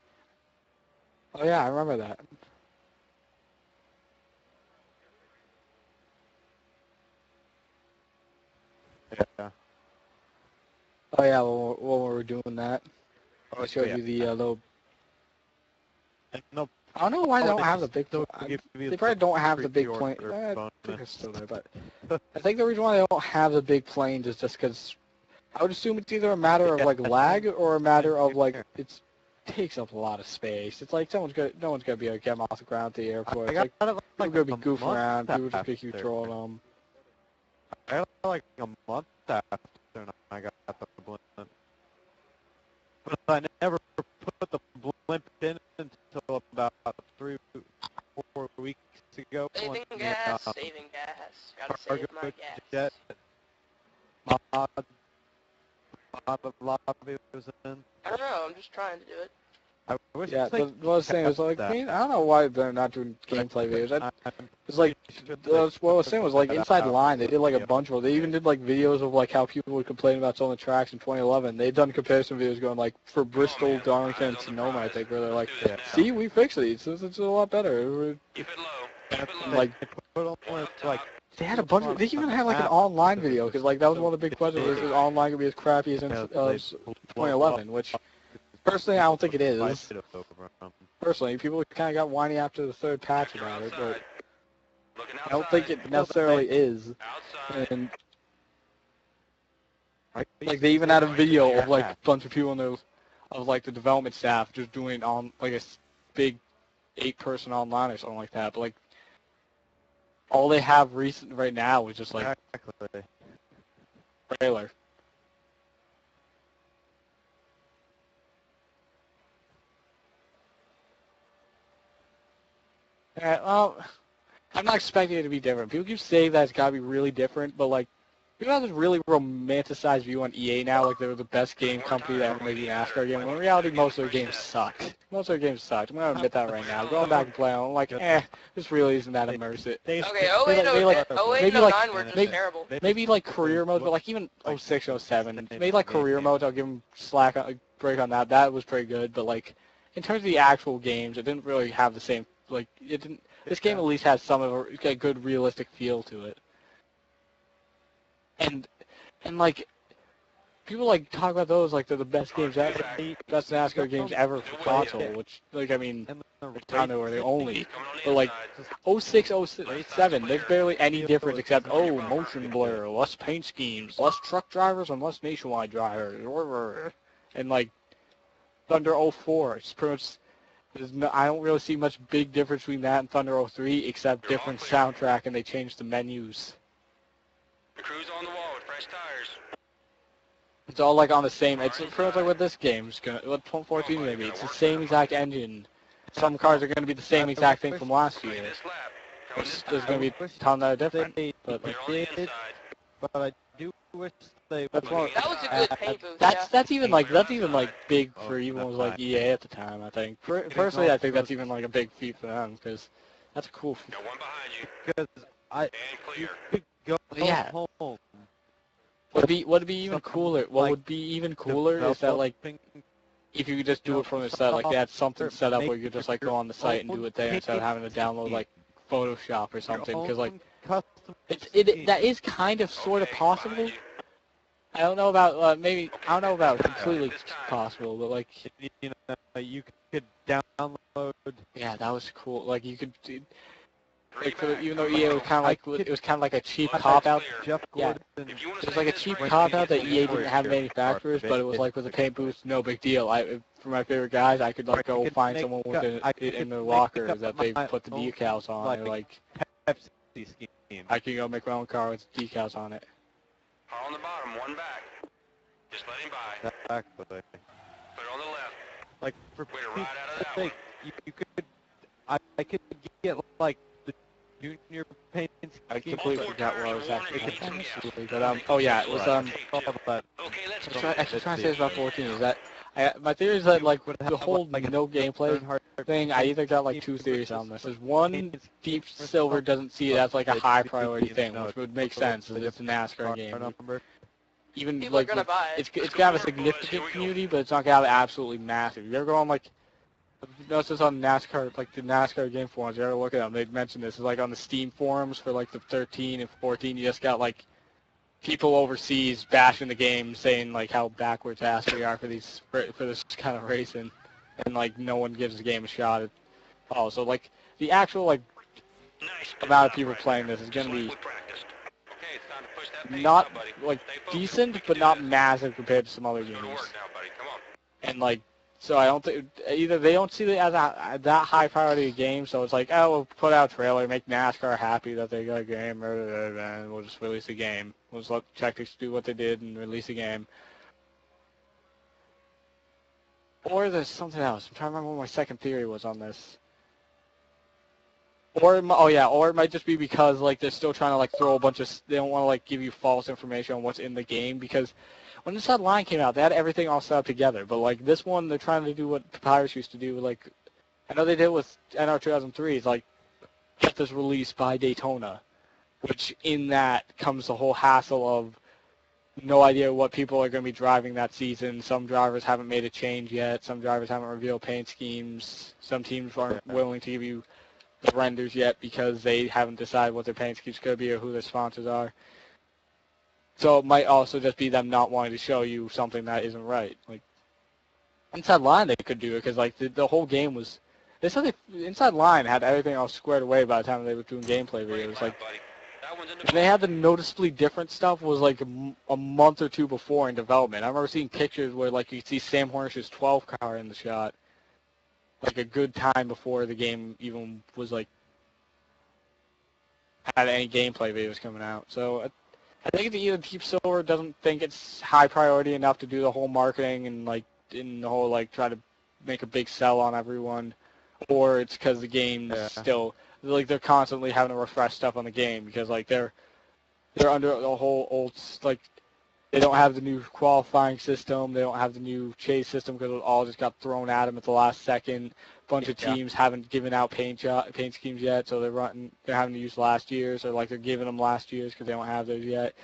Oh yeah, I remember that. Yeah. Oh yeah, when we were doing that, I showed you the little. No. I don't know why they don't have the big. They probably don't have the big plane. I think it's still there, but I think the reason why they don't have the big planes is just because I would assume it's either a matter of like lag or a matter of like it takes up a lot of space. It's like no one's gonna be able to get them off the ground at the airport. It's like people gonna be goofing around. People just gonna keep trolling them. I got like a month after I got the blimp, but I never put the blimp in until about 3 or 4 weeks ago. Saving gas. Gotta save my gas. Lobby was in. I don't know, I'm just trying to do it. I wish Yeah, what I was saying was like, I mean, I don't know why they're not doing gameplay videos. It's like, what I was saying was like Inside Line, they did like a bunch of, they even did like videos of like how people would complain about some of the tracks in 2011. They'd done comparison videos going like for Bristol, Darlington, and Sonoma, I think, where they're like, see, we fixed these, it's a lot better. Keep it low. Like, they had a bunch of, they even had like an online video, because like that was one of the big questions, is online going to be as crappy as in 2011, which... Personally, I don't think it is. Personally, people kind of got whiny after the third patch about it, but Looking I outside. don't think it necessarily is. Outside. And like they even had a video of like a bunch of people in those, of like the development staff just doing it on like a big 8-person online or something like that. But like all they have recent right now is just like Exactly. trailer. Well, I'm not expecting it to be different. People keep saying that it's gotta be really different, but like people have this really romanticized view on EA now, like they're the best game company that ever made a NASCAR game. When in reality, most of their games suck. Most of their games suck. I'm gonna admit that right now. Going back and playing, I'm like, this really isn't that immersive. Okay, 08 and 09 were just terrible. Maybe like career modes, but like even 06, 07, maybe like career modes, I'll give them a break on that. That was pretty good, but like in terms of the actual games, it didn't really have the same. Like it didn't. This game at least has some of a good realistic feel to it. And like people like talk about those like they're the best games ever, best NASCAR games ever for console. Which like I mean, I know where they only, but like 06, 07, there's barely any difference except motion blur, less paint schemes, less truck drivers and less nationwide drivers, and like Thunder 04. It's pretty much. I don't really see much big difference between that and Thunder 03 except different soundtrack and they changed the menus. The crew's on the wall with fresh tires. It's all like on the same. It's pretty much like what this game's gonna. What 14 maybe. It's the same exact engine. Some cars are gonna be the same exact thing from last year. There's gonna be a ton that are different. But like, but I do wish they. That was a good paint booth. that's even like big for even was like EA at the time. I think. Personally, I think that's even like a big feat for them because that's a cool. Got one behind you. Because you could go home. Would be even cooler? What would be even cooler is that like if you could just do it from the site, like they had something set up where you could just like go on the site and do it there instead of having to download like Photoshop or something. Because like that is kind of sort of possible. I don't know about maybe I don't know about completely possible, but like you could download. Yeah, that was cool. Like you could. Like even though EA was kind of like it was kind of like a cheap cop out. Yeah, it was like a cheap cop out that EA didn't have manufacturers, but it was like with the paint booth, no big deal. For my favorite guys, I could like go find someone with it in their locker that they put the decals on. Or like I could go make my own car with decals on it. Car on the bottom, one back. Just let him by. Exactly. Put it on the left. Like for Way to ride out of that one. you could I could get like the junior paint. I completely forgot what I was actually Yeah. saying. But oh yeah, it was Okay, let's go. Actually trying to say it's about 14 is that my theory is that like with the whole no gameplay thing, I either got like two theories on this. There's one, Deep Silver doesn't see it as like a high priority thing, which would make sense because it's a NASCAR game. Even People like are gonna buy it. it's gonna have a significant community, but it's not gonna have absolutely massive. You ever go on like notice this on NASCAR, like the NASCAR game forums, you ever look at them, they'd mention this. It's like on the Steam forums for like the 13 and 14, you just got like people overseas bashing the game, saying like how backwards ass we are for this kind of racing, and like no one gives the game a shot at all. So like the actual like amount of people playing this is gonna be not like decent, but not massive compared to some other games. And like, so I don't think either they don't see it as that high priority game, so it's like, oh, we'll put out a trailer, make NASCAR happy that they got a game, and we'll just release a game. We'll just let Tactics do what they did and release a game. Or there's something else. I'm trying to remember what my second theory was on this. Or it might just be because like they're still trying to like throw a bunch of. They don't want to like give you false information on what's in the game because. When this line came out, they had everything all set up together. But like this one, they're trying to do what Papyrus used to do. Like, I know they did with NR 2003. It's like get this released by Daytona, which in that comes the whole hassle of no idea what people are going to be driving that season. Some drivers haven't made a change yet. Some drivers haven't revealed paint schemes. Some teams aren't willing to give you the renders yet because they haven't decided what their paint schemes could be or who their sponsors are. So it might also just be them not wanting to show you something that isn't right. Like inside line, they could do it because like the whole game was They said the inside line had everything all squared away by the time they were doing gameplay Great videos. lap, Like, buddy. That one's in the they had the noticeably different stuff was like a month or two before in development. I remember seeing pictures where like you could see Sam Hornish's 12 car in the shot, like a good time before the game even was like had any gameplay videos coming out. So I think it's either Deep Silver doesn't think it's high priority enough to do the whole marketing and like in the whole like try to make a big sell on everyone, or it's because the game's still like they're constantly having to refresh stuff on the game because like they're under the whole old like they don't have the new qualifying system, they don't have the new chase system because it all just got thrown at them at the last second. Bunch of teams haven't given out paint schemes yet, so they're having to use last year's, or like they're giving them last year's because they don't have those yet,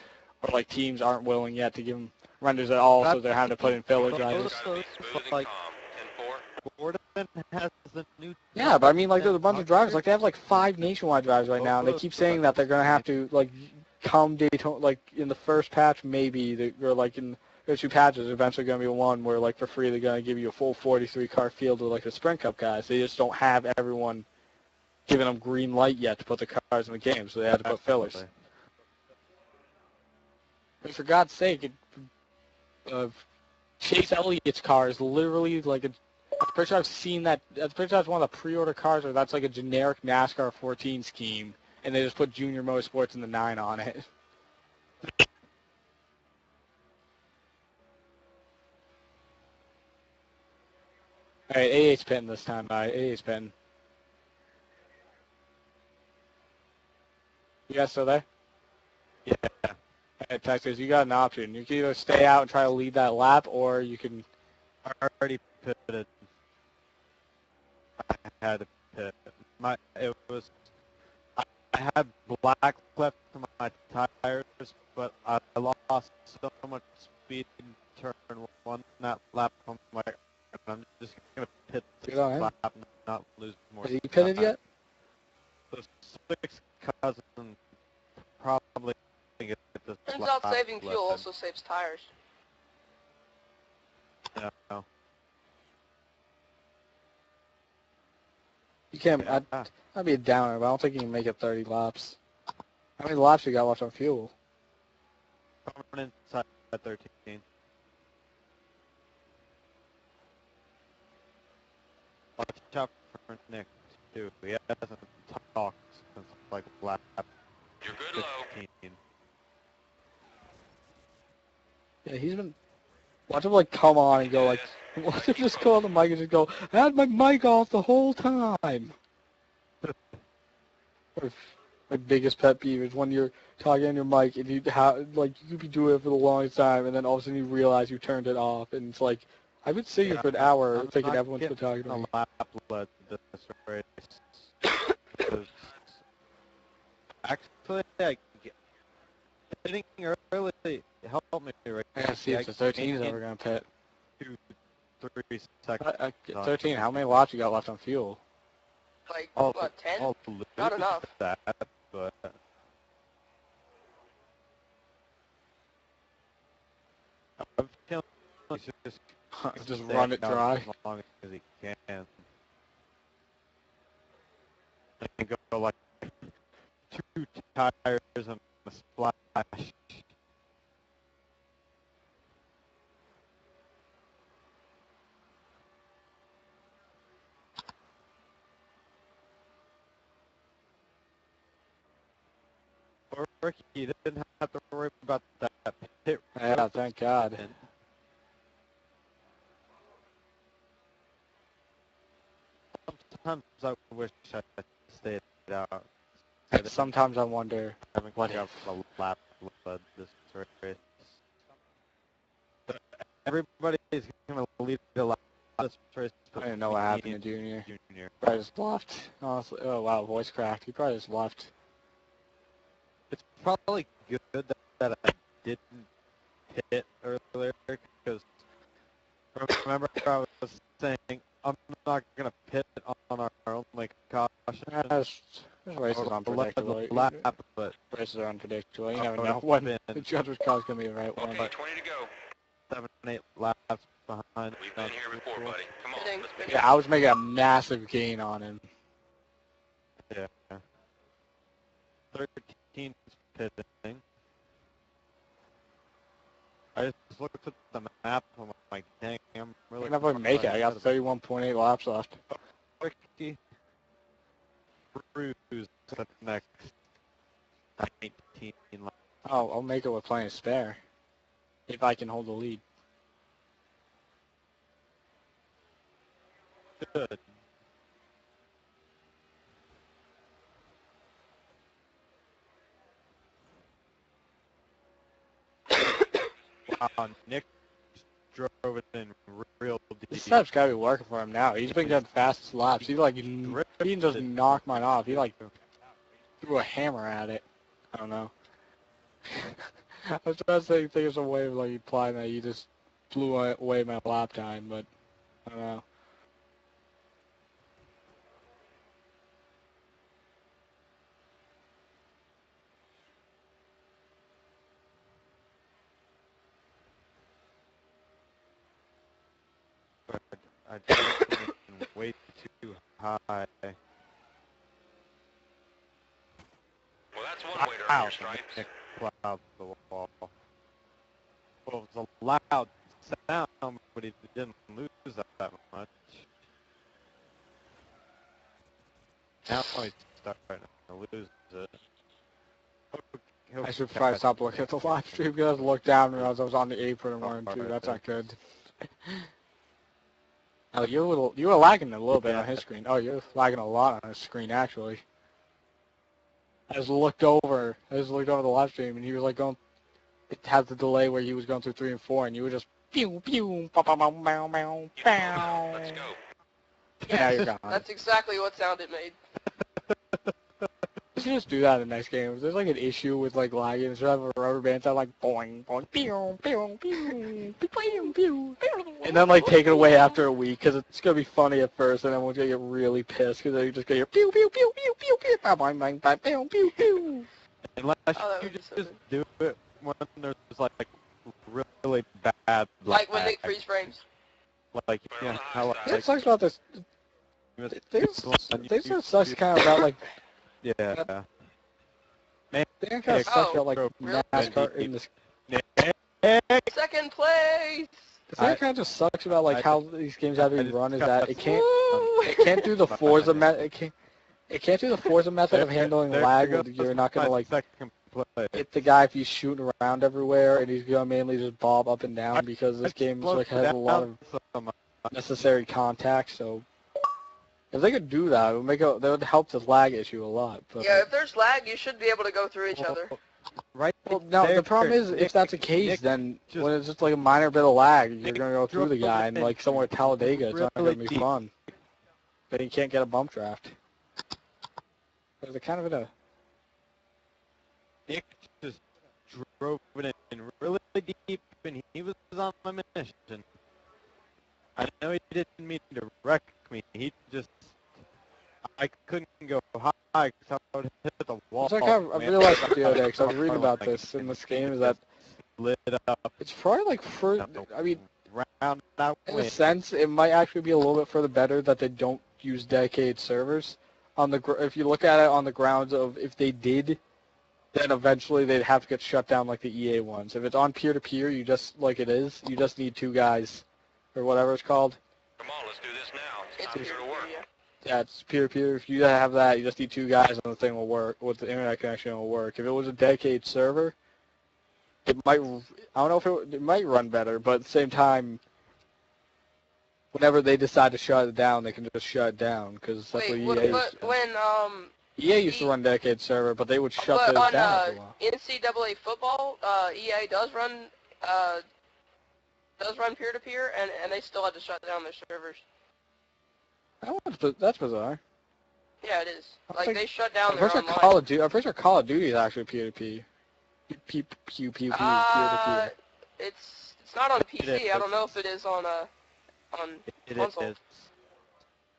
or like teams aren't willing yet to give them renders at all, so they're having to put in filler drivers. like, Gordon has the new. Yeah, but I mean, like, there's a bunch of drivers. Like, they have, like, 5 nationwide drivers right now, and they keep saying that they're going to have to, like, come Daytona, like, in the first patch, maybe, or, like, in there's 2 patches, there's eventually going to be one where, like, for free, they're going to give you a full 43-car field with, like, the Sprint Cup guys. They just don't have everyone giving them green light yet to put the cars in the game, so they had to put fillers. But for God's sake, Chase Elliott's car is literally, like, I'm pretty sure I've seen that. I'm pretty sure that's one of the pre-order cars, or that's like a generic NASCAR 14 scheme, and they just put Junior Motorsports in the 9 on it. All right, A8's pitting this time. All right, A8's pitting. You guys still there? Yeah. All right, Texas, you got an option. You can either stay out and try to lead that lap, or you can. I already pitted. I had to pit. I had black left in my tires, but I lost so much speed in turn 1 that lap. I'm like, I'm just gonna pit this lap and not lose more. Has he pitted yet? The 6 cousin probably get this Turns lap out saving fuel left. also saves tires. No. You can't. I'd be a downer, but I don't think you can make it 30 laps. How many laps you got left on fuel? Coming inside at 13. Watch out for Nick, too. He hasn't talked since, like, lap You're good 15. low. Yeah, he's been. Watch him, like, come on and go, like, watch him just go on the mic and just go, I had my mic off the whole time. My biggest pet peeve is when you're talking on your mic and you like you could be doing it for the longest time, and then all of a sudden you realize you turned it off, and it's like I've been sitting here for an hour thinking everyone's been talking to me. Lap led this race. Actually, hitting early helped me right. I gotta see if the 13 is ever gonna pit. 2-3 seconds. 13. How many laps you got left on fuel? Like, I'll what, 10? lose Not enough. That, but I'm feeling like Just run it dry. as long as he can. And go like 2 tires and a splash. Or he didn't have to worry about that pit. Yeah, thank God. Sometimes I wish I had stayed out. Sometimes I wonder what if a lap led this race. But everybody's gonna lead the lap this race. I didn't know what happened to Junior. Probably just left. Honestly, oh wow, voice cracked. He probably just left. It's probably good that I didn't hit earlier, because remember I was saying I'm not gonna pit on our only caution. This race is unpredictable. But races are unpredictable. You never know when the judge's call is gonna be the right one. Okay, 20 to go. 7-8 laps behind. We've been here before, buddy. Come on, let's Yeah, I was making a massive gain on him. Yeah. 13 pitting. I just looked at the map. I'm like, dang, I'm really. I can never make it. I got 31.8 laps left. Ricky Cruise the next 19 laps. Oh, I'll make it with plenty of spare. If I can hold the lead. Good. Wow, Nick drove it in real deep. This setup's gotta be working for him now. He's been getting fastest laps. He didn't just knock mine off. He like threw a hammer at it. I don't know. I was trying to think of some way of like implying that you just blew away my lap time, but I don't know. I just went way too high. Well, that's one way to earn Wow, your stripes. Nick plowed the wall. Well, it was a loud sound, but he didn't lose that much. Now he's starting to lose it. I should probably stop looking at the live stream because I looked down and realized I was on the apron and Oh, one and two. right That's there. not good. Oh, you were lagging a little bit on his screen. Oh, you're lagging a lot on his screen actually. I just looked over the live stream and he was like going. It had the delay where he was going through 3 and 4, and you were just pew pew pow pow pow pow pow pow. Let's go. Yeah, you're gone. That's exactly what sound it made. You should just do that in the next game. If there's like an issue with like lagging, instead of a rubber band sound like boing boing pew pew pew pew pew pew, and then like take it away after a week because it's gonna be funny at first, and then we're gonna get really pissed because then you just get your pew pew pew pew pew pew boing boing boing pew pew pew. Unless Oh, that you would be just so good. do it when there's like really bad Like when lag. Nick freeze frames. Like, But yeah, on the how high What side, sucks about this? Things that sucks kind of about like yeah. things kind of sucks about like really? NASCAR in this. Second place! The thing that kind of just sucks about like how these games have to be run is that it can't Woo! it can't do the Forza method. It can't do the Forza method of handling lag where you're not gonna like second play. hit the guy if he's shooting around everywhere and he's gonna mainly just bob up and down because this game like has a lot of necessary contact. So if they could do that, that would help the lag issue a lot. But Yeah, if there's lag, you should be able to go through each other. Right. well, no, the problem is if that's the case, Nick then just- when it's just like a minor bit of lag, you're Nick gonna go through the guy and drove like somewhere at Talladega, it's not really gonna be deep. fun. But you can't get a bump draft. There's a kind of a Nick just drove it in really deep, and he was on a mission. I know he didn't mean to wreck me. He just, I couldn't go high because I would hit the wall. It's like I realized the other day, because I was reading about this in this game, is that lit up. it's probably like I mean, round out in a win. sense, it might actually be a little bit further better that they don't use dedicated servers. If you look at it on the grounds of if they did, then eventually they'd have to get shut down like the EA ones. If it's on peer-to-peer, you just need 2 guys, or whatever it's called. come on, let's do this now. It's It's time to peer go to work. yeah. Yeah, it's peer-to-peer. If you have that, you just need 2 guys and the thing will work. With the internet connection, will work. If it was a dedicated server, it might. I don't know if it might run better, but at the same time, whenever they decide to shut it down, they can just shut it down because that's Wait, what EA. EA used to run dedicated server, but they would shut but those on down after a while. NCAA football, EA does run peer-to-peer, and they still had to shut down their servers. That's bizarre. Yeah, it is. I Like, think- they shut down I'm their pretty sure online. I'm pretty sure Call of Duty is actually peer-to-peer. Pew pew pew peer-to-peer. It's not on PC. is. I don't know if it is on It console. is.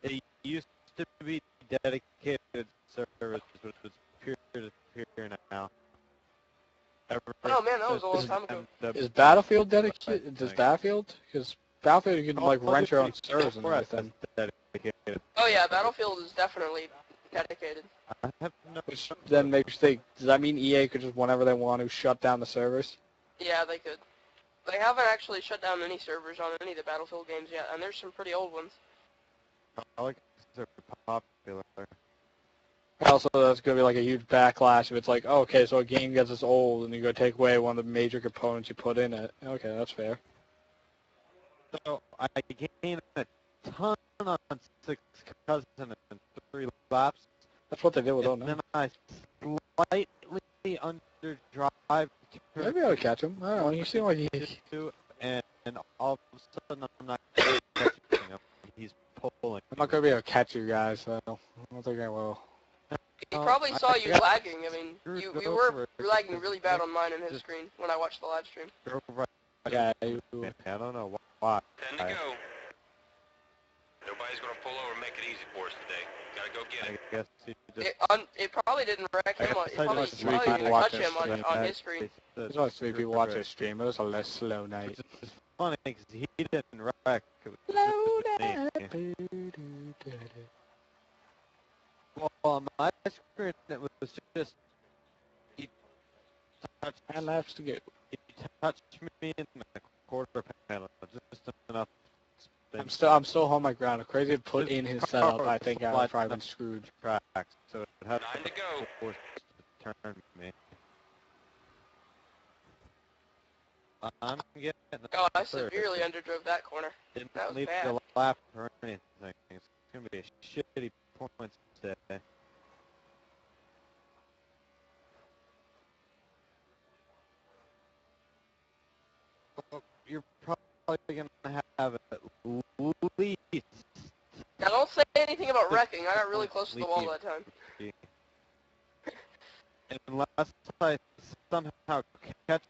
It used to be dedicated service, but it's peer-to-peer now. Oh man, that was a long time ago. Is Battlefield dedicated? Does Battlefield? Because Battlefield you can like rent your own servers and everything. Oh yeah, Battlefield is definitely dedicated. I have no. Which then makes you think, does that mean EA could just whenever they want to shut down the servers? Yeah, they could. They haven't actually shut down any servers on any of the Battlefield games yet, and there's some pretty old ones. I like they're popular. Also, that's going to be like a huge backlash if it's like, oh, okay, so a game gets this old and you go take away one of the major components you put in it. Okay, that's fair. So I gained a ton on 6 cousins in 3 laps. That's what they did with And Ona. then I slightly underdrive. Maybe I would catch him. I don't know. You seem like he... And all of a sudden I'm not catching him. He's pulling. I'm not going to be able to catch you guys, so I don't think I will. He probably saw you lagging. I mean, you were lagging really bad on mine and his screen when I watched the live stream. Yeah, I don't know why. 10 to go. Nobody's gonna pull over and make it easy for us today. Gotta go get it. I guess he just... It probably didn't wreck him. It probably three didn't people touch watching him on his screen. there's only 3 people watching the stream. It was a less slow night. It's funny because he didn't wreck. It was just me. Well, on my screen, it was just he touched. And laps to go. He touched me in the quarter panel, just enough. I'm still on my ground. If Crazy had put in his setup, I think I would probably been screwed. Tracks, so it had 9 to go. force to turn me. I'm getting. God, I severely underdrove that corner. Didn't That was leave bad. the lap or anything. It's gonna be a shitty points day. Well, you're probably gonna have at least. Now don't say anything about wrecking. I got really close to the wall that time. Unless I somehow catch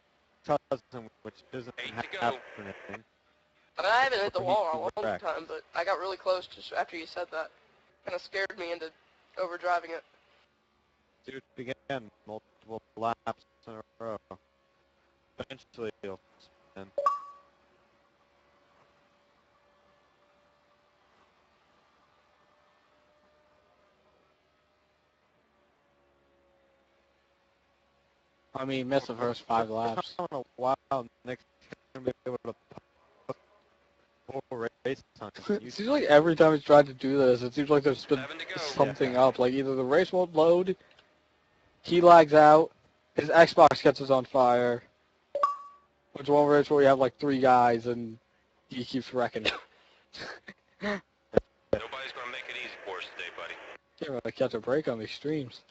cousin, which doesn't 8 to go. happen. I mean, I haven't hit the wall in a long Correct. time, but I got really close just after you said that. Kind of scared me into overdriving it. Do it again, multiple laps in a row. Eventually you'll spin. I mean, missed the first 5 laps. I don't know why Nick's gonna be able to put full race on It seems like every time he's tried to do this, it seems like there's been 7 to go. something up. Like either the race won't load, he lags out, his Xbox catches on fire. Which one race where we have like 3 guys and he keeps wrecking. Nobody's gonna make it easy for us today, buddy. Can't really catch a break on these streams.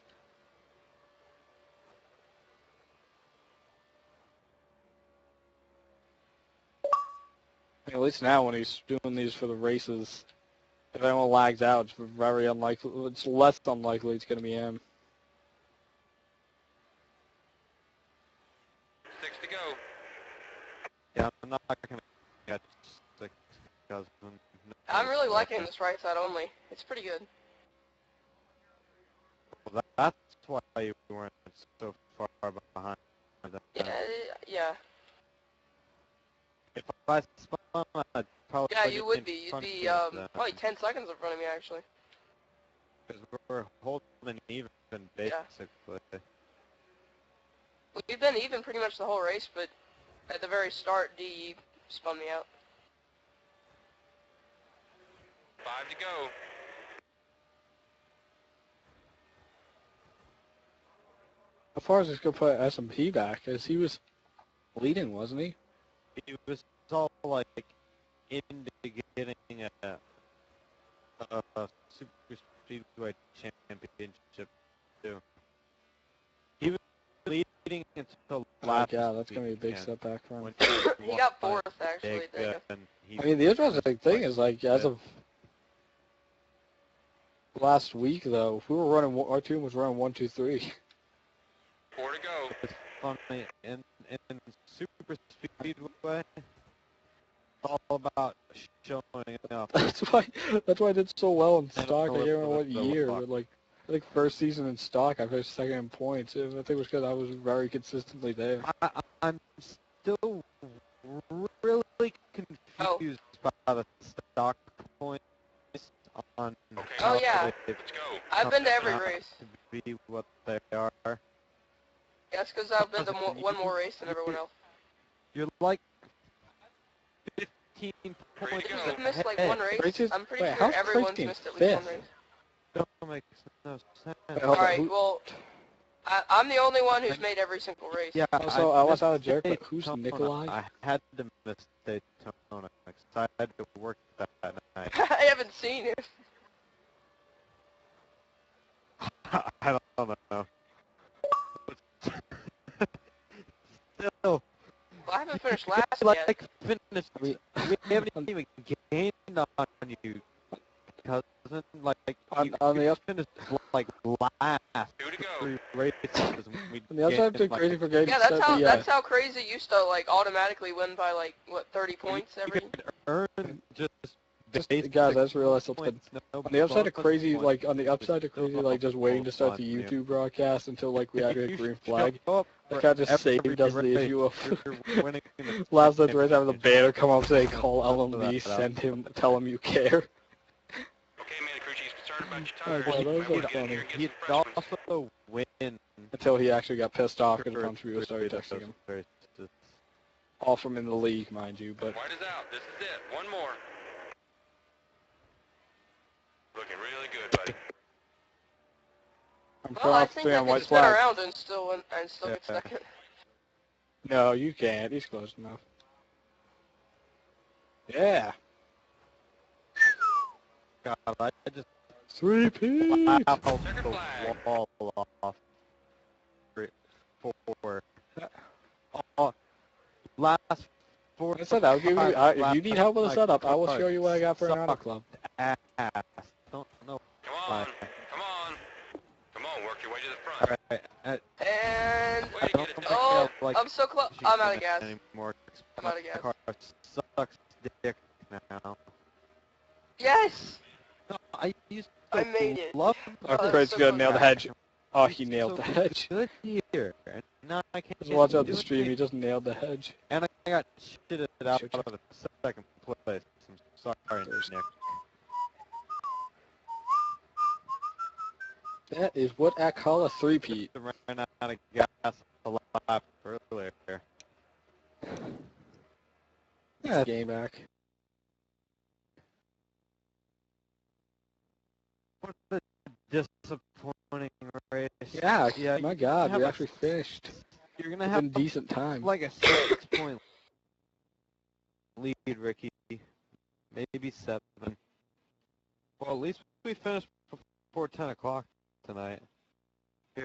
At least now when he's doing these for the races, if anyone lags out, it's very unlikely. It's less unlikely it's going to be him. 6 to go. Yeah, I'm not gonna catch 6 cousin. I'm really liking this right side only. It's pretty good. Well, that's why you weren't so far behind. Yeah, yeah. If I spun, I'd probably Yeah, get you would in be. You'd front be of them, probably 10 seconds in front of me, actually. because we're holding even, basically. We've been even pretty much the whole race, but at the very start, DE spun me out. 5 to go. How far is this going to put SMP back? Because he was leading, wasn't he? He was all like into getting a Super Speedway championship too. He was leading until lap. Yeah, that's going to be a big setback for him. He got 4th, actually. He I mean, the interesting thing is, like, as of last week, though, if we were running, our team was running 1, 2, 3. 4 to go. it's funny in Super Speedway. It's all about showing up. That's why I did so well in stock. I know can't remember what the year, fuck. but like I think first season in stock, I finished second in points. I think it was because I was very consistently there. I'm still really confused Let's go. I've been to every Not race. To be what they are. That's because I've been to one more race than everyone else. You're like 15 Ready points to go. You've missed like ahead. one race. Races- I'm pretty wait, sure how's everyone's Christian missed at least one fifth? race. That makes no sense. Wait, hold on, Alright, who- well, I'm the only one who's made every single race. Yeah, Also, I was missed out of jerk, but Daytona. who's Nikolai? I had to miss Daytona because I had to work that night. I haven't seen it. I don't know. Still, Well, I haven't finished last like yet. finished. We- We haven't even gained on you, cousin. Like On the you up- finished like last 2 to go. 3 races. We On the outside, gained, too crazy for getting Yeah, that's how the, that's how crazy it used to like automatically win by like what 30 points you every. could earn just Just, guys, I just realized something. points, no On the upside of bonus crazy, points. like, on the upside of crazy, like, just waiting to start the Yeah. YouTube broadcast until, like, we actually You had green show flag. up Like, for I just every saved us the race. issue of You're winning the last night's race having the championship. banner come up saying, call Remember LMB, that. send him, tell him you care. Okay, man, crew chief's concerned about your Oh, tires. wow, that You was might want like to get in here funny. and He'd get some freshmen. also win. Until he actually got pissed off because a for bunch of people started three texting him. races. All from in the league, mind you, but White is out. This is it. One more. Looking really good, buddy. I'm Well, I off think three I on can white spin flag. around and still win, and still get Yeah. second. No, you can't. He's close enough. Yeah. God, I just 3P! laughed Checkered the flag. wall off. 4. Oh, last 4. I said I'll give you. If you need help with the my setup, I will car show you what I got for an auto sucked club. ass. Don't know Come why. on. Come on. Come on, work your way to the front. Alright, And Way I to don't get it think done. oh, I like I'm so close. shooting I'm out of gas. anymore. I'm out of My gas. car sucks dick now. Yes, No, I used I to made it. love Oh, that's Fred's so gonna funny. nail the hedge. Oh, he It's nailed so the hedge. Good here, and now I can't Just watch out do the stream. He it. just nailed the hedge. And I got shitted out Should of second place. I'm sorry, Nick. That is what I call a three-peat. I ran out of gas a lap earlier. Yeah, game back. What a disappointing race. Yeah, Yeah, my you God, have we a- actually finished You're gonna within have decent time. like a 6-point lead, Ricky. Maybe 7. Well, at least we finished before 10 o'clock tonight. Here.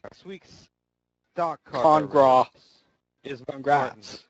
Next week's stock car Congra. race is Congrats.